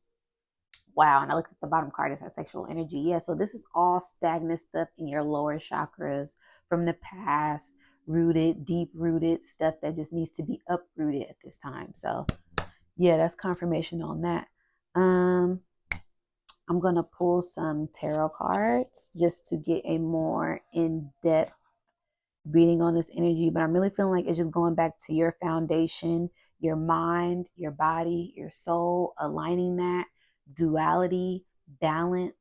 Wow. And I looked at the bottom card, it says sexual energy. Yeah. So this is all stagnant stuff in your lower chakras from the past, rooted, deep rooted stuff that just needs to be uprooted at this time. So yeah, that's confirmation on that. I'm going to pull some tarot cards just to get a more in-depth reading on this energy, but I'm really feeling like it's just going back to your foundation, your mind, your body, your soul, aligning that duality, balance,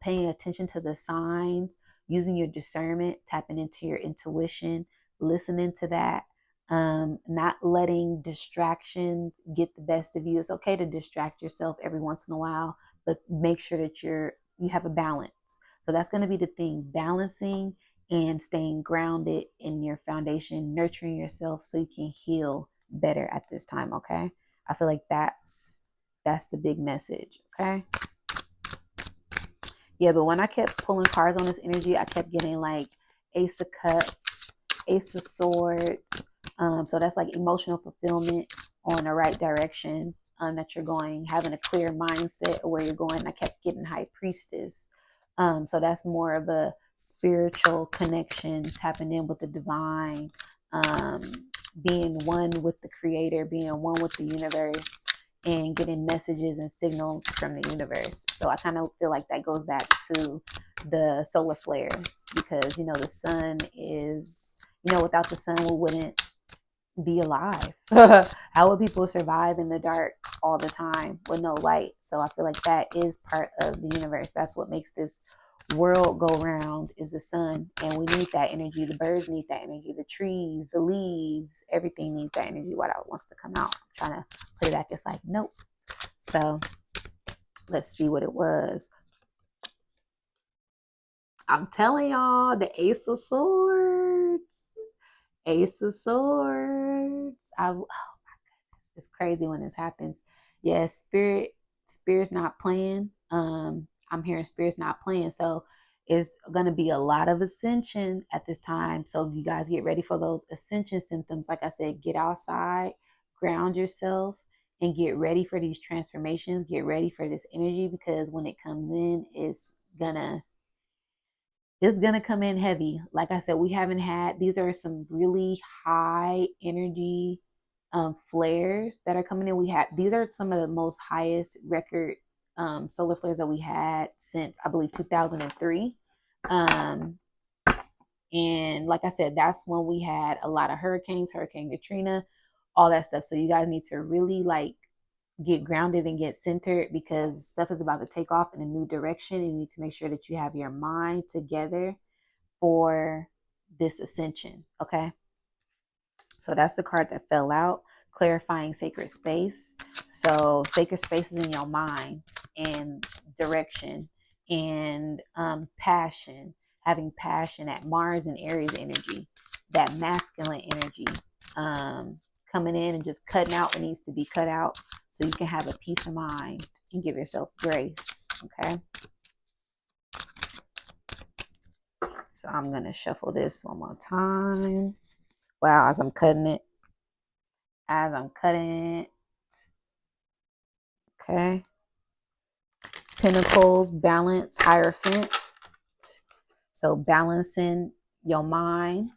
paying attention to the signs, using your discernment, tapping into your intuition, listening to that, not letting distractions get the best of you. It's okay to distract yourself every once in a while, but make sure that you have a balance. So that's going to be the thing, balancing and staying grounded in your foundation, nurturing yourself so you can heal better at this time. Okay, I feel like that's the big message. Okay, yeah, but when I kept pulling cards on this energy, I kept getting like Ace of Cups, Ace of Swords. So that's like emotional fulfillment on the right direction, that you're going, having a clear mindset of where you're going. I kept getting High Priestess. So that's more of a spiritual connection, tapping in with the divine, being one with the creator, being one with the universe, and getting messages and signals from the universe. So I kind of feel like that goes back to the solar flares, because, the sun is, without the sun, we wouldn't be alive. How would people survive in the dark all the time with no light? So I feel like that is part of the universe. That's what makes this world go round, is the sun, and we need that energy. The birds need that energy, the trees, the leaves, everything needs that energy. What wants to come out, I'm trying to put it back, it's like nope. So let's see what it was. I'm telling y'all, the Ace of Swords. Ace of Swords. Oh my goodness, it's crazy when this happens. Yes, spirit's not playing. I'm hearing spirit's not playing. So it's gonna be a lot of ascension at this time. So you guys get ready for those ascension symptoms. Like I said, get outside, ground yourself, and get ready for these transformations. Get ready for this energy, because when it comes in, it's gonna come in heavy. Like I said, we haven't had, these are some really high energy flares that are coming in. These are some of the most highest record solar flares that we had since, I believe, 2003. And like I said, that's when we had a lot of hurricanes, Hurricane Katrina, all that stuff. So you guys need to really get grounded and get centered, because stuff is about to take off in a new direction. And you need to make sure that you have your mind together for this ascension. Okay. So that's the card that fell out, clarifying sacred space. So sacred space is in your mind, and direction, and passion, having passion, at Mars and Aries energy, that masculine energy, coming in and just cutting out what needs to be cut out, so you can have a peace of mind and give yourself grace. Okay. So I'm going to shuffle this one more time. Wow, as I'm cutting it. Okay. Pentacles, balance, Hierophant. So balancing your mind.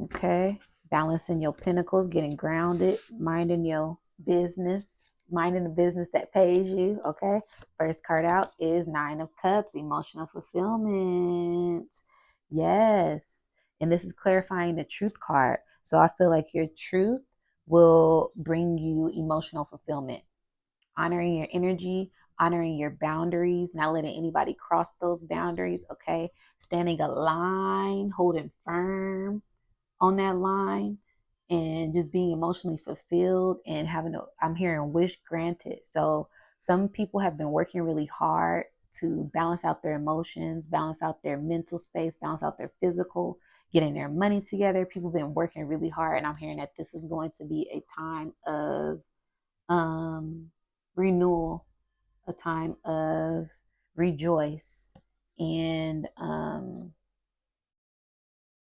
Okay. Balancing your pentacles, getting grounded, minding your business, minding the business that pays you. Okay. First card out is Nine of Cups, emotional fulfillment. Yes. And this is clarifying the truth card. So I feel like your truth will bring you emotional fulfillment. Honoring your energy, honoring your boundaries, not letting anybody cross those boundaries. Okay. Standing a line, holding firm on that line, and just being emotionally fulfilled, and I'm hearing wish granted. So some people have been working really hard to balance out their emotions, balance out their mental space, balance out their physical, getting their money together. People have been working really hard, and I'm hearing that this is going to be a time of renewal, a time of rejoice, and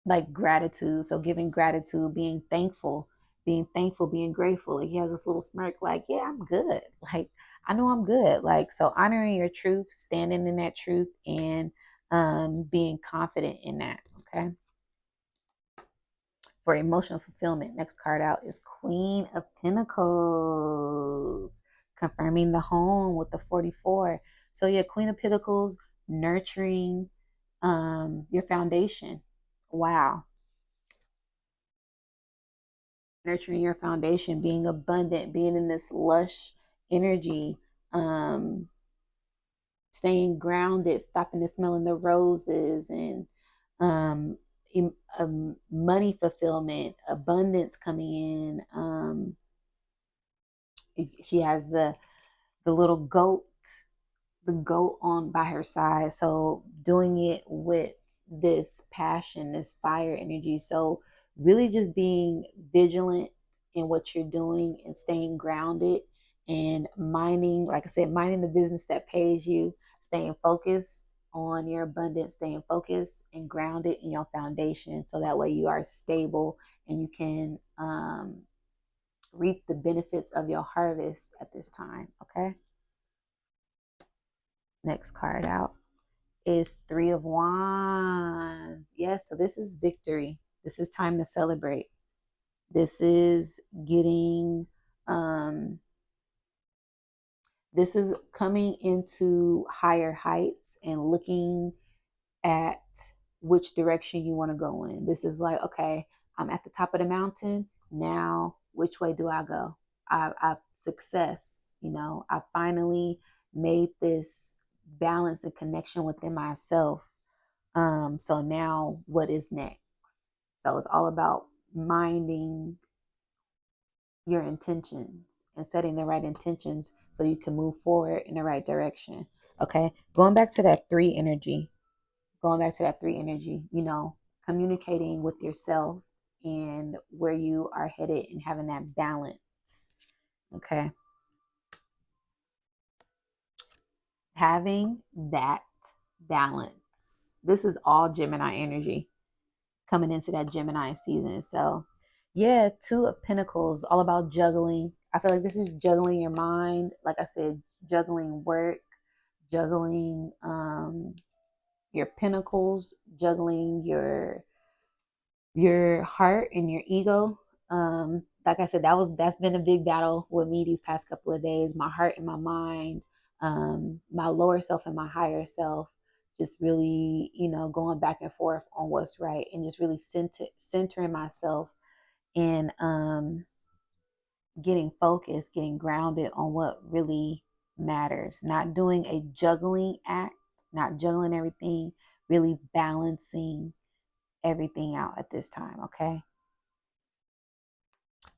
like gratitude. So giving gratitude, being thankful, being thankful, being grateful. Like he has this little smirk, like, yeah, I'm good. Like, I know I'm good. Like, so honoring your truth, standing in that truth, and being confident in that. Okay. For emotional fulfillment, next card out is Queen of Pentacles, confirming the home with the 44. So yeah, Queen of Pentacles, nurturing your foundation. Wow. Nurturing your foundation, being abundant, being in this lush energy, um, staying grounded, stopping the smelling the roses, and um, money fulfillment, abundance coming in. She has the little goat, the goat on by her side. So doing it with this passion, this fire energy. So really just being vigilant in what you're doing and staying grounded and minding, like I said, minding the business that pays you, staying focused on your abundance, staying focused and grounded in your foundation. So that way you are stable and you can reap the benefits of your harvest at this time. Okay. Next card out is Three of Wands. Yes, so this is victory. This is time to celebrate. This is getting this is coming into higher heights and looking at which direction you want to go in. This is like, okay, I'm at the top of the mountain. Now, which way do I go? I've success, I finally made this balance and connection within myself. So now what is next? So it's all about minding your intentions and setting the right intentions so you can move forward in the right direction. Okay. Going back to that three energy, communicating with yourself and where you are headed and having that balance. Okay. Having that balance. This is all Gemini energy coming into that Gemini season. So, yeah, Two of Pentacles, all about juggling. I feel like this is juggling your mind. Like I said, juggling work, juggling your pentacles, juggling your heart and your ego. Like I said, that's been a big battle with me these past couple of days. My heart and my mind, my lower self and my higher self, just really, going back and forth on what's right, and just really centering myself and getting focused, getting grounded on what really matters. Not doing a juggling act, not juggling everything, really balancing everything out at this time. Okay.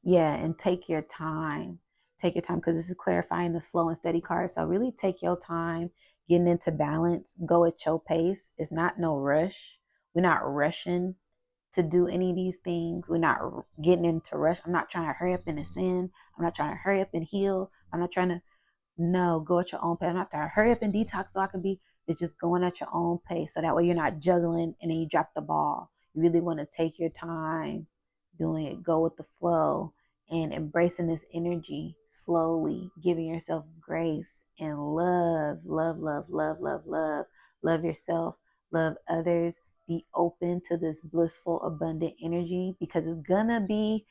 Yeah, and take your time. Take your time because this is clarifying the slow and steady card. So really take your time getting into balance. Go at your pace. It's not no rush. We're not rushing to do any of these things. We're not getting into rush. I'm not trying to hurry up and ascend. I'm not trying to hurry up and heal. I'm not trying to no, go at your own pace. I'm not trying to hurry up and detox so I can be. It's just going at your own pace. So that way you're not juggling and then you drop the ball. You really want to take your time doing it, go with the flow, and embracing this energy slowly, giving yourself grace and love, love, love, love, love, love, love yourself, love others. Be open to this blissful, abundant energy because it's gonna be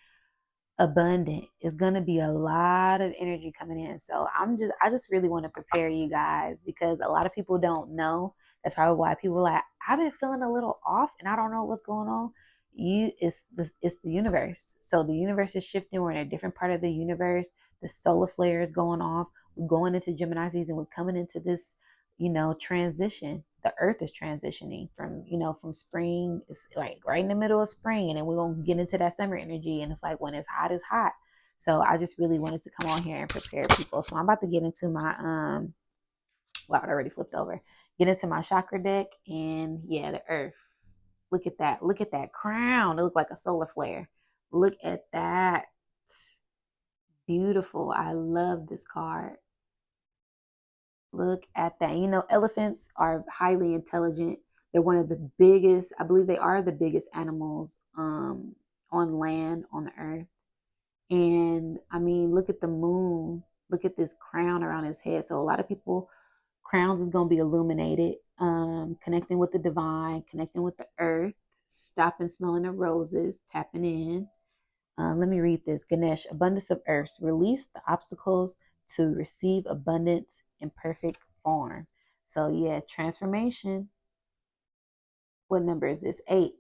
abundant. It's going to be a lot of energy coming in. So I just really want to prepare you guys because a lot of people don't know. That's probably why people are like, I've been feeling a little off and I don't know what's going on. It's the universe. So the universe is shifting. We're in a different part of the universe. The solar flare is going off. We're going into Gemini season. We're coming into this, transition. The earth is transitioning from spring. It's like right in the middle of spring, and then we're gonna get into that summer energy, and it's like when it's hot. So I just really wanted to come on here and prepare people. So I'm about to get into my wow, it already flipped over. Get into my chakra deck, and yeah, the earth. Look at that. Look at that crown. It looks like a solar flare. Look at that. Beautiful. I love this card. Look at that. Elephants are highly intelligent. They're one of the biggest, I believe they are the biggest animals on land, on the earth. And I mean, look at the moon. Look at this crown around his head. So a lot of people, crowns is going to be illuminated, connecting with the divine, connecting with the earth, stopping smelling the roses, tapping in. Let me read this. Ganesh, abundance of earths, release the obstacles to receive abundance in perfect form. So yeah, transformation. What number is this? 8.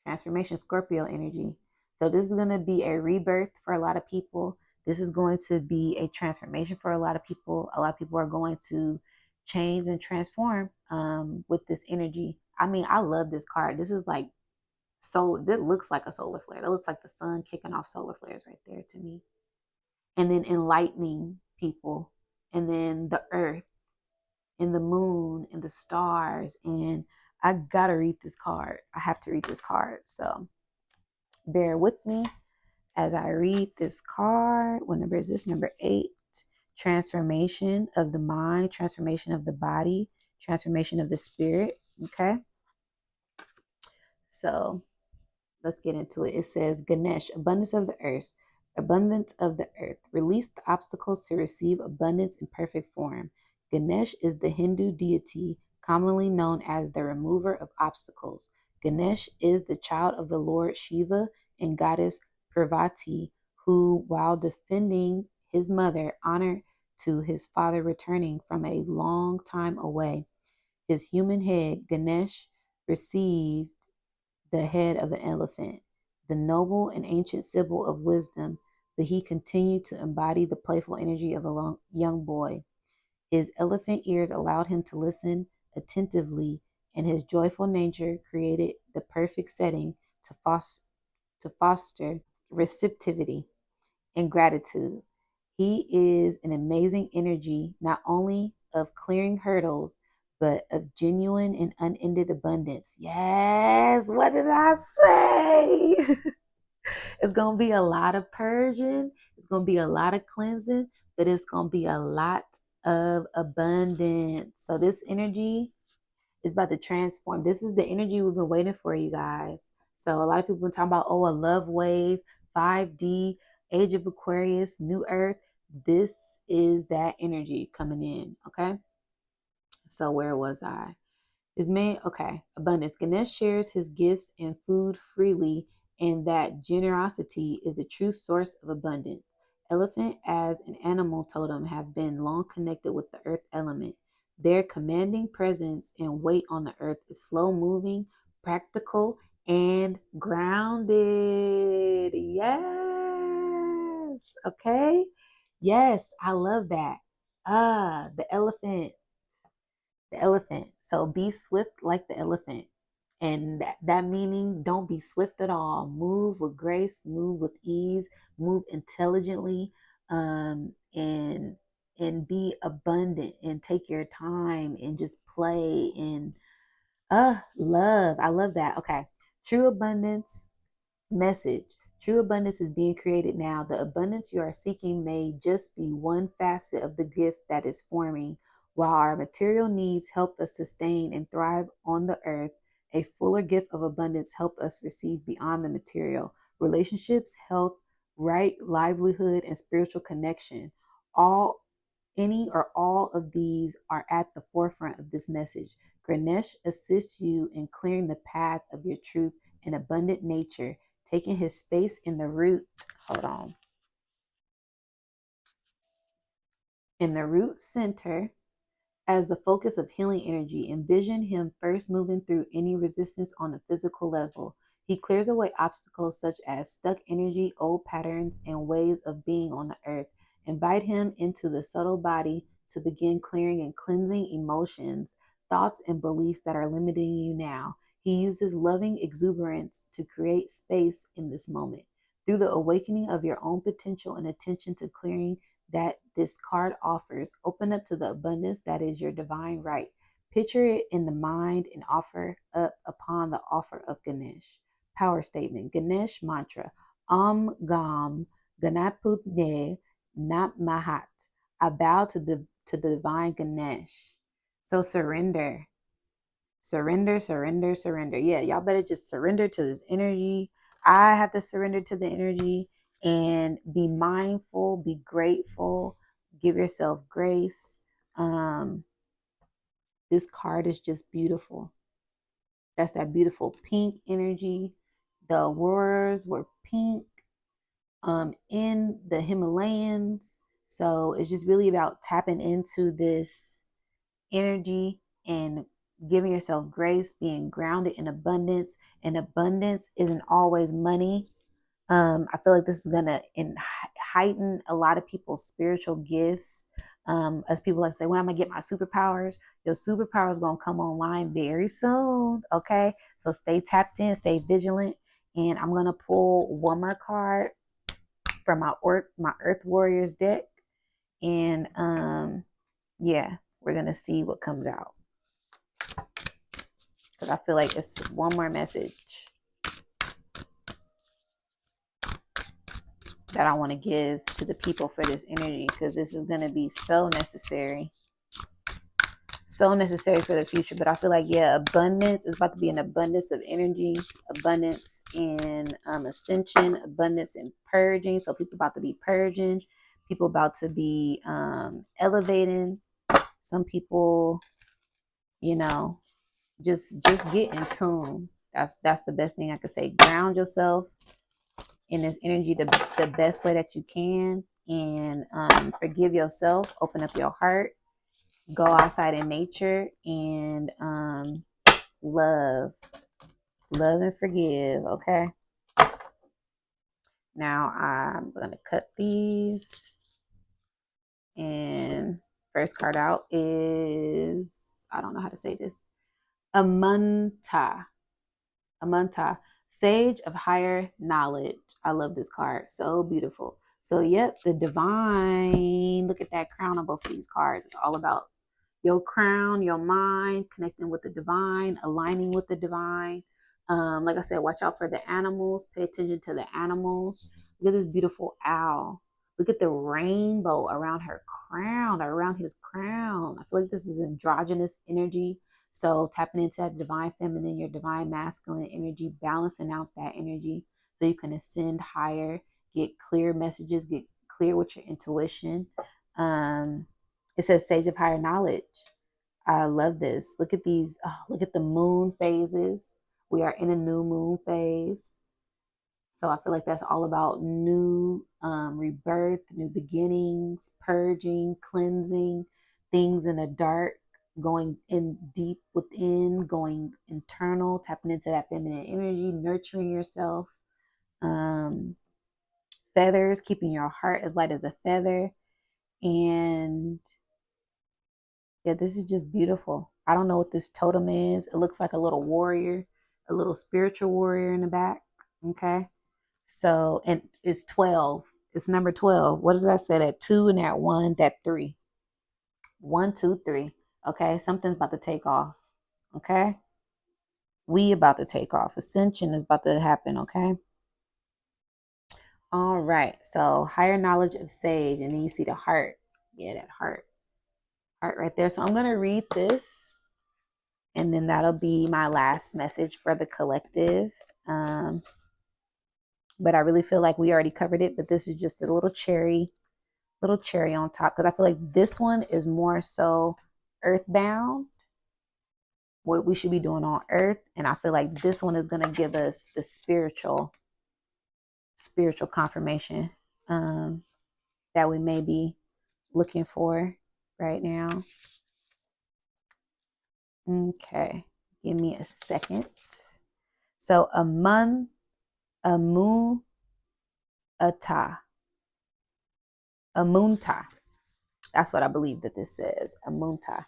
Transformation, Scorpio energy. So this is going to be a rebirth for a lot of people. This is going to be a transformation for a lot of people. A lot of people are going to change and transform with this energy. I mean, I love this card. This is like solar. That looks like a solar flare. That looks like the sun kicking off solar flares right there to me. And then enlightening people, and then the earth, and the moon, and the stars. And I gotta read this card. I have to read this card. So bear with me as I read this card. What number is this? Number 8. Transformation of the mind, transformation of the body, transformation of the spirit. Okay. So let's get into it. It says, Ganesh, abundance of the earth, abundance of the earth. Release the obstacles to receive abundance in perfect form. Ganesh is the Hindu deity commonly known as the remover of obstacles. Ganesh is the child of the Lord Shiva and goddess Parvati, who, while defending his mother, honored to his father returning from a long time away. His human head, Ganesh, received the head of an elephant, the noble and ancient symbol of wisdom, but he continued to embody the playful energy of a young boy. His elephant ears allowed him to listen attentively, and his joyful nature created the perfect setting to foster receptivity and gratitude. He is an amazing energy, not only of clearing hurdles, but of genuine and unended abundance. Yes, what did I say? It's going to be a lot of purging, it's going to be a lot of cleansing, but it's going to be a lot of abundance. So, this energy is about to transform. This is the energy we've been waiting for, you guys. So, a lot of people have been talking about, oh, a love wave, 5D, Age of Aquarius, New Earth. This is that energy coming in. Okay. So, where was I? Is made, okay, abundance. Ganesh shares his gifts and food freely, and that generosity is a true source of abundance. Elephant as an animal totem have been long connected with the earth element. Their commanding presence and weight on the earth is slow moving, practical, and grounded. Yes. Okay. Yes, I love that. The elephant. The elephant. So be swift like the elephant. And that meaning, don't be swift at all. Move with grace, move with ease, move intelligently, and be abundant and take your time and just play and love. I love that. Okay. True abundance message. True abundance is being created now. The abundance you are seeking may just be one facet of the gift that is forming. While our material needs help us sustain and thrive on the earth, a fuller gift of abundance help us receive beyond the material. Relationships, health, right livelihood, and spiritual connection. All Any or all of these are at the forefront of this message. Ganesh assists you in clearing the path of your truth and abundant nature, taking his space in the root. Hold on. In the root center as the focus of healing energy. Envision him first moving through any resistance on a physical level. He clears away obstacles such as stuck energy, old patterns, and ways of being on the earth. Invite him into the subtle body to begin clearing and cleansing emotions, thoughts, and beliefs that are limiting you now. He uses loving exuberance to create space in this moment. Through the awakening of your own potential and attention to clearing that this card offers, open up to the abundance that is your divine right. Picture it in the mind and offer up upon the offer of Ganesh. Power statement. Ganesh mantra. Gam Ganaputne Nat Mahat. I bow to the divine Ganesh. So surrender. Surrender, surrender, surrender. Yeah, y'all better just surrender to this energy. I have to surrender to the energy. and be mindful, be grateful, give yourself grace. This card is just beautiful. That's that beautiful pink energy. The auroras were pink in the Himalayas. So it's just really about tapping into this energy and giving yourself grace, being grounded in abundance. And abundance isn't always money. I feel like this is gonna heighten a lot of people's spiritual gifts. As people like to say, when am I get my superpowers? Your superpowers gonna come online very soon. Okay, so stay tapped in, stay vigilant, and I'm gonna pull one more card from my Earth Warriors deck, and yeah, we're gonna see what comes out because I feel like it's one more message that I want to give to the people for this energy, because this is going to be so necessary for the future. But I feel like, yeah, abundance is about to be an abundance of energy, abundance in ascension, abundance in purging. So people about to be purging, people about to be elevating. Some people, you know, just get in tune. That's the best thing I could say. Ground yourself in this energy the best way that you can, and forgive yourself, open up your heart, go outside in nature, and love and forgive. Okay, now I'm gonna cut these, and first card out is, I don't know how to say this, Amanta. Sage of higher knowledge. I love this card. So beautiful. So, yep, the divine. Look at that crown on both of these cards. It's all about your crown, your mind, connecting with the divine, aligning with the divine. Like I said, watch out for the animals. Pay attention to the animals. Look at this beautiful owl. Look at the rainbow around her crown, or around his crown. I feel like this is androgynous energy. So tapping into that divine feminine, your divine masculine energy, balancing out that energy so you can ascend higher, get clear messages, get clear with your intuition. It says Sage of Higher Knowledge. I love this. Look at these. Oh, look at the moon phases. We are in a new moon phase. So I feel like that's all about new rebirth, new beginnings, purging, cleansing, things in the dark, going in deep within, going internal, tapping into that feminine energy, nurturing yourself. Feathers, keeping your heart as light as a feather. And yeah, this is just beautiful. I don't know what this totem is. It looks like a little warrior, a little spiritual warrior in the back. Okay. So, and it's 12. It's number 12. What did I say? That 2 and that 1, that 3. 1, 2, 3. Okay. Something's about to take off. Okay. We about to take off. Ascension is about to happen. Okay. All right. So higher knowledge of sage. And then you see the heart. Yeah, that heart. Heart right there. So I'm going to read this. And then that'll be my last message for the collective. But I really feel like we already covered it. But this is just a little cherry on top, because I feel like this one is more so earthbound, what we should be doing on earth, and I feel like this one is going to give us the spiritual confirmation that we may be looking for right now. Okay, give me a second. So amunta, that's what I believe that this says, amunta.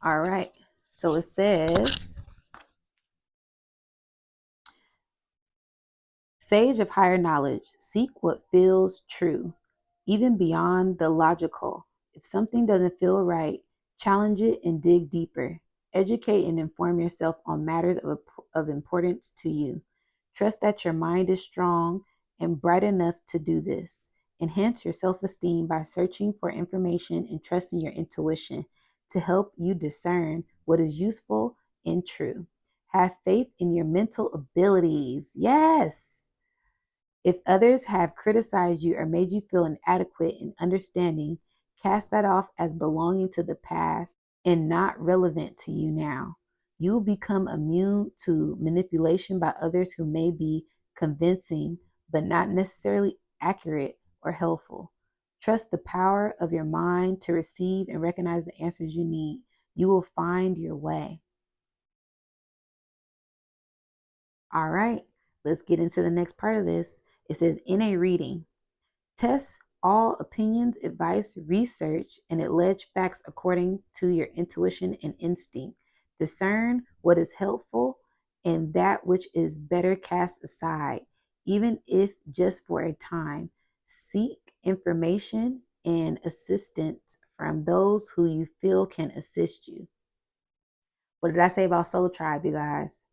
All right. So it says, Sage of higher knowledge, seek what feels true, even beyond the logical. If something doesn't feel right, challenge it and dig deeper. Educate and inform yourself on matters of importance to you. Trust that your mind is strong and bright enough to do this. Enhance your self-esteem by searching for information and trusting your intuition to help you discern what is useful and true. Have faith in your mental abilities. Yes. If others have criticized you or made you feel inadequate in understanding, cast that off as belonging to the past and not relevant to you now. You'll become immune to manipulation by others who may be convincing, but not necessarily accurate or helpful. Trust the power of your mind to receive and recognize the answers you need. You will find your way. All right, let's get into the next part of this. It says, in a reading, test all opinions, advice, research, and alleged facts according to your intuition and instinct. Discern what is helpful and that which is better cast aside, even if just for a time. Seek information and assistance from those who you feel can assist you. What did I say about Soul Tribe, you guys?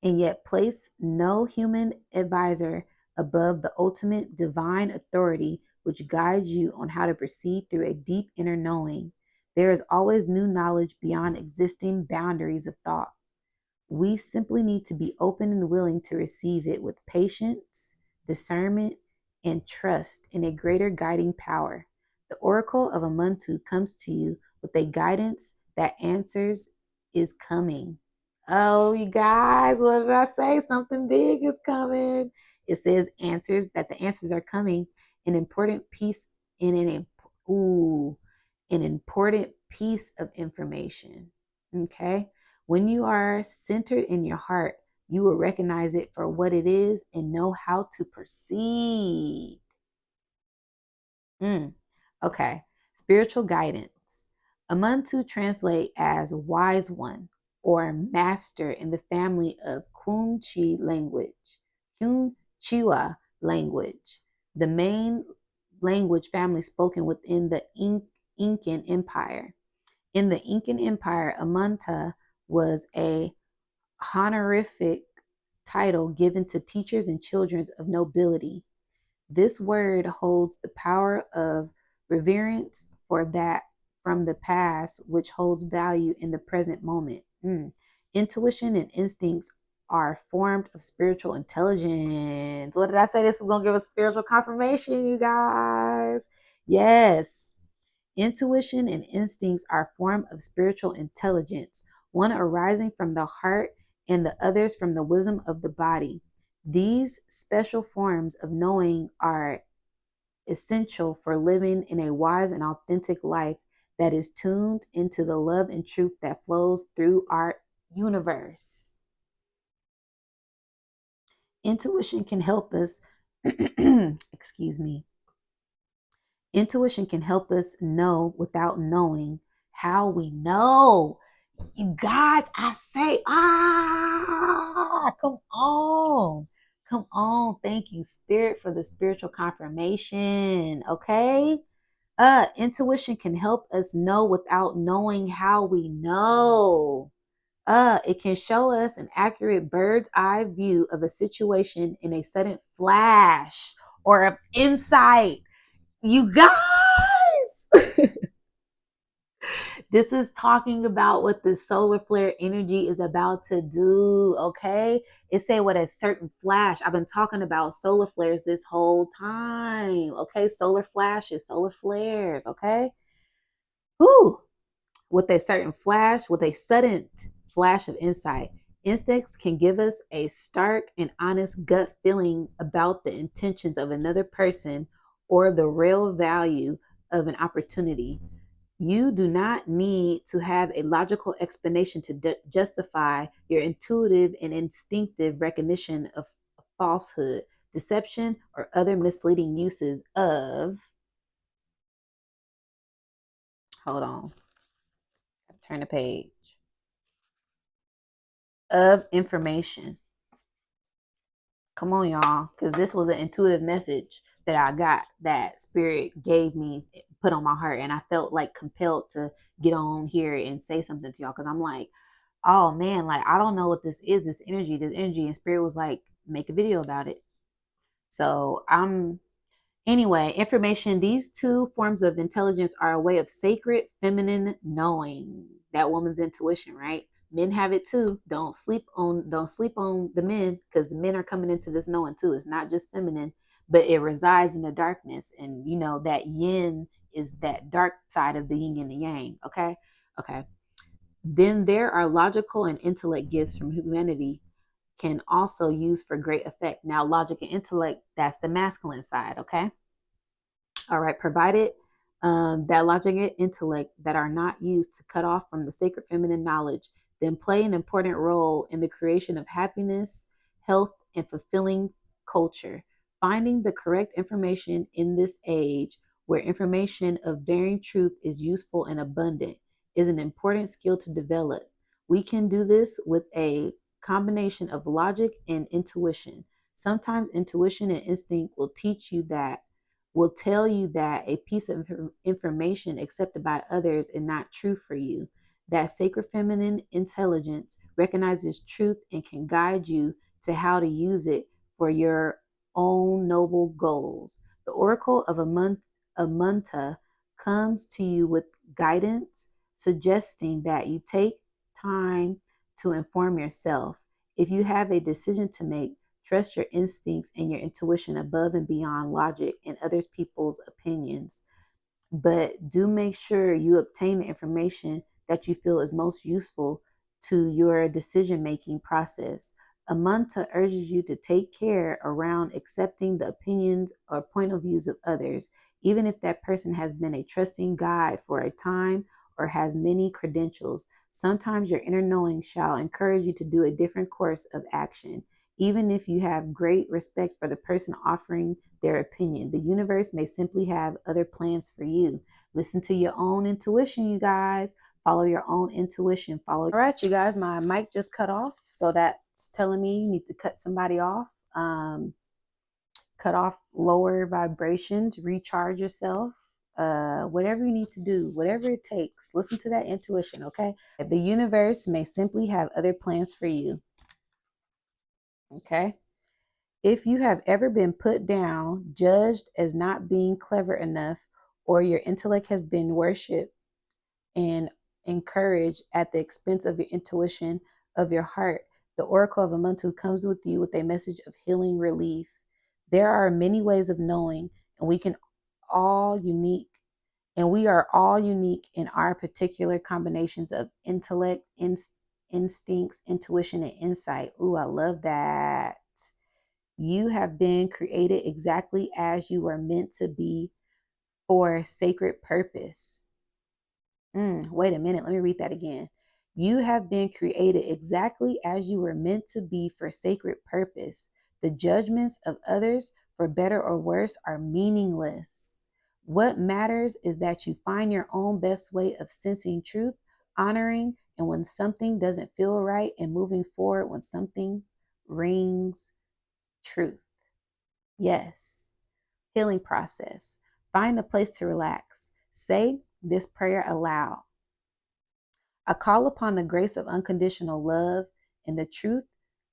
And yet place no human advisor above the ultimate divine authority which guides you on how to proceed through a deep inner knowing. There is always new knowledge beyond existing boundaries of thought. We simply need to be open and willing to receive it with patience, discernment, and trust in a greater guiding power. The oracle of Amuntu comes to you with a guidance that answers is coming. Oh, you guys, what did I say? Something big is coming. It says that the answers are coming. An important piece in an important piece of information. Okay. When you are centered in your heart, you will recognize it for what it is and know how to proceed. Okay. Spiritual guidance. Amuntu translate as wise one or master in the family of Kunchi language, Kunchiwa language, the main language family spoken within the Incan Empire. In the Incan Empire, Amanta was a honorific title given to teachers and children of nobility. This word holds the power of reverence for that from the past, which holds value in the present moment. Intuition and instincts are formed of spiritual intelligence. What did I say? This is going to give us spiritual confirmation, you guys. Yes. Intuition and instincts are a form of spiritual intelligence, one arising from the heart and the others from the wisdom of the body. These special forms of knowing are essential for living in a wise and authentic life that is tuned into the love and truth that flows through our universe. Intuition can help us, excuse me. Intuition can help us know without knowing how we know. You guys, I say, come on. Come on. Thank you, Spirit, for the spiritual confirmation. Okay. Intuition can help us know without knowing how we know. It can show us an accurate bird's eye view of a situation in a sudden flash or of insight. You guys. This is talking about what the solar flare energy is about to do, okay? It say what a certain flash. I've been talking about solar flares this whole time, okay? Solar flashes, solar flares, okay? Ooh, with a certain flash, with a sudden flash of insight. Instincts can give us a stark and honest gut feeling about the intentions of another person or the real value of an opportunity. You do not need to have a logical explanation to justify your intuitive and instinctive recognition of falsehood, deception, or other misleading uses of. Hold on. Turn the page. Of information. Come on, y'all, because this was an intuitive message that I got that Spirit gave me, put on my heart, and I felt like compelled to get on here and say something to y'all because I'm like, oh man, like I don't know what this is, this energy, and Spirit was like, make a video about it. So anyway, information. These two forms of intelligence are a way of sacred feminine knowing. That woman's intuition, right? Men have it too. Don't sleep on the men, because the men are coming into this knowing too. It's not just feminine, but it resides in the darkness. And you know that yin is that dark side of the yin and the yang. Okay. Okay. Then there are logical and intellect gifts from humanity can also use for great effect. Now, logic and intellect, that's the masculine side. Okay. All right, provided that logic and intellect that are not used to cut off from the sacred feminine knowledge, then play an important role in the creation of happiness, health, and fulfilling culture. Finding the correct information in this age, where information of varying truth is useful and abundant, is an important skill to develop. We can do this with a combination of logic and intuition. Sometimes intuition and instinct will tell you that a piece of information accepted by others is not true for you. That sacred feminine intelligence recognizes truth and can guide you to how to use it for your own noble goals. The oracle of Amunta comes to you with guidance, suggesting that you take time to inform yourself. If you have a decision to make, trust your instincts and your intuition above and beyond logic and others people's opinions. But do make sure you obtain the information that you feel is most useful to your decision making process. Amanta urges you to take care around accepting the opinions or point of views of others, even if that person has been a trusting guide for a time or has many credentials. Sometimes your inner knowing shall encourage you to do a different course of action. Even if you have great respect for the person offering their opinion, the universe may simply have other plans for you. Listen to your own intuition, you guys. Follow your own intuition. All right, you guys, my mic just cut off. So that's telling me you need to cut somebody off. Cut off lower vibrations, recharge yourself. Whatever you need to do, whatever it takes, listen to that intuition, okay? The universe may simply have other plans for you. Okay. If you have ever been put down, judged as not being clever enough, or your intellect has been worshipped and encouraged at the expense of your intuition of your heart, the Oracle of Amuntu comes with you with a message of healing relief. There are many ways of knowing, and we are all unique in our particular combinations of intellect, instincts, intuition, and insight. Ooh, I love that. You have been created exactly as you were meant to be for a sacred purpose. Wait a minute, let me read that again. You have been created exactly as you were meant to be for sacred purpose. The judgments of others, for better or worse, are meaningless. What matters is that you find your own best way of sensing truth, honoring, and when something doesn't feel right, and moving forward when something rings truth. Yes. Healing process. Find a place to relax. Say this prayer aloud. I call upon the grace of unconditional love and the truth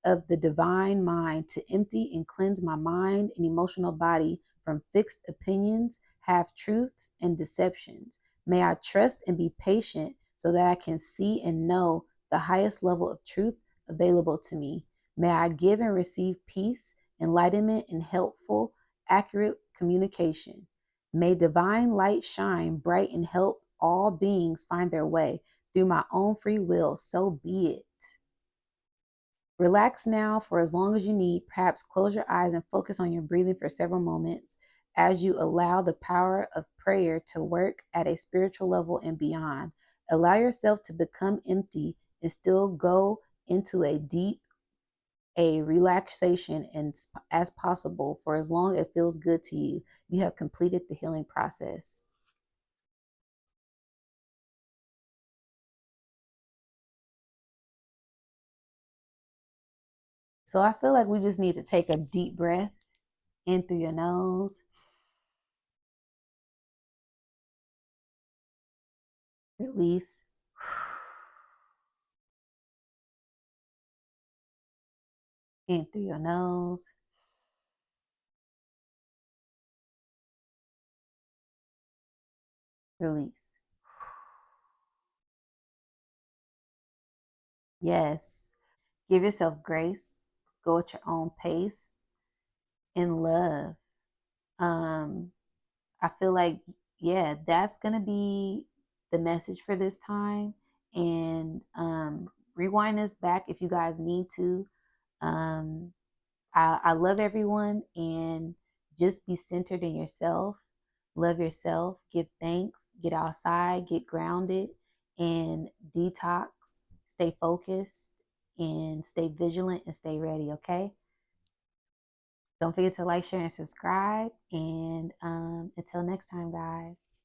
of the divine mind to empty and cleanse my mind and emotional body from fixed opinions, half truths, and deceptions. May I trust and be patient so that I can see and know the highest level of truth available to me. May I give and receive peace, enlightenment, and helpful, accurate communication. May divine light shine bright and help all beings find their way through my own free will, so be it. Relax now for as long as you need. Perhaps close your eyes and focus on your breathing for several moments as you allow the power of prayer to work at a spiritual level and beyond. Allow yourself to become empty and still go into a relaxation and as possible for as long as it feels good to you. You have completed the healing process. So I feel like we just need to take a deep breath in through your nose, release, in through your nose, release. Yes. Give yourself grace. Go at your own pace in love. Um, I feel like, yeah, that's going to be the message for this time. And rewind this back if you guys need to. Um, I love everyone, and just be centered in yourself. Love yourself. Give thanks. Get outside. Get grounded and detox. Stay focused and stay vigilant and stay ready. Okay. Don't forget to like, share, and subscribe. And until next time, guys.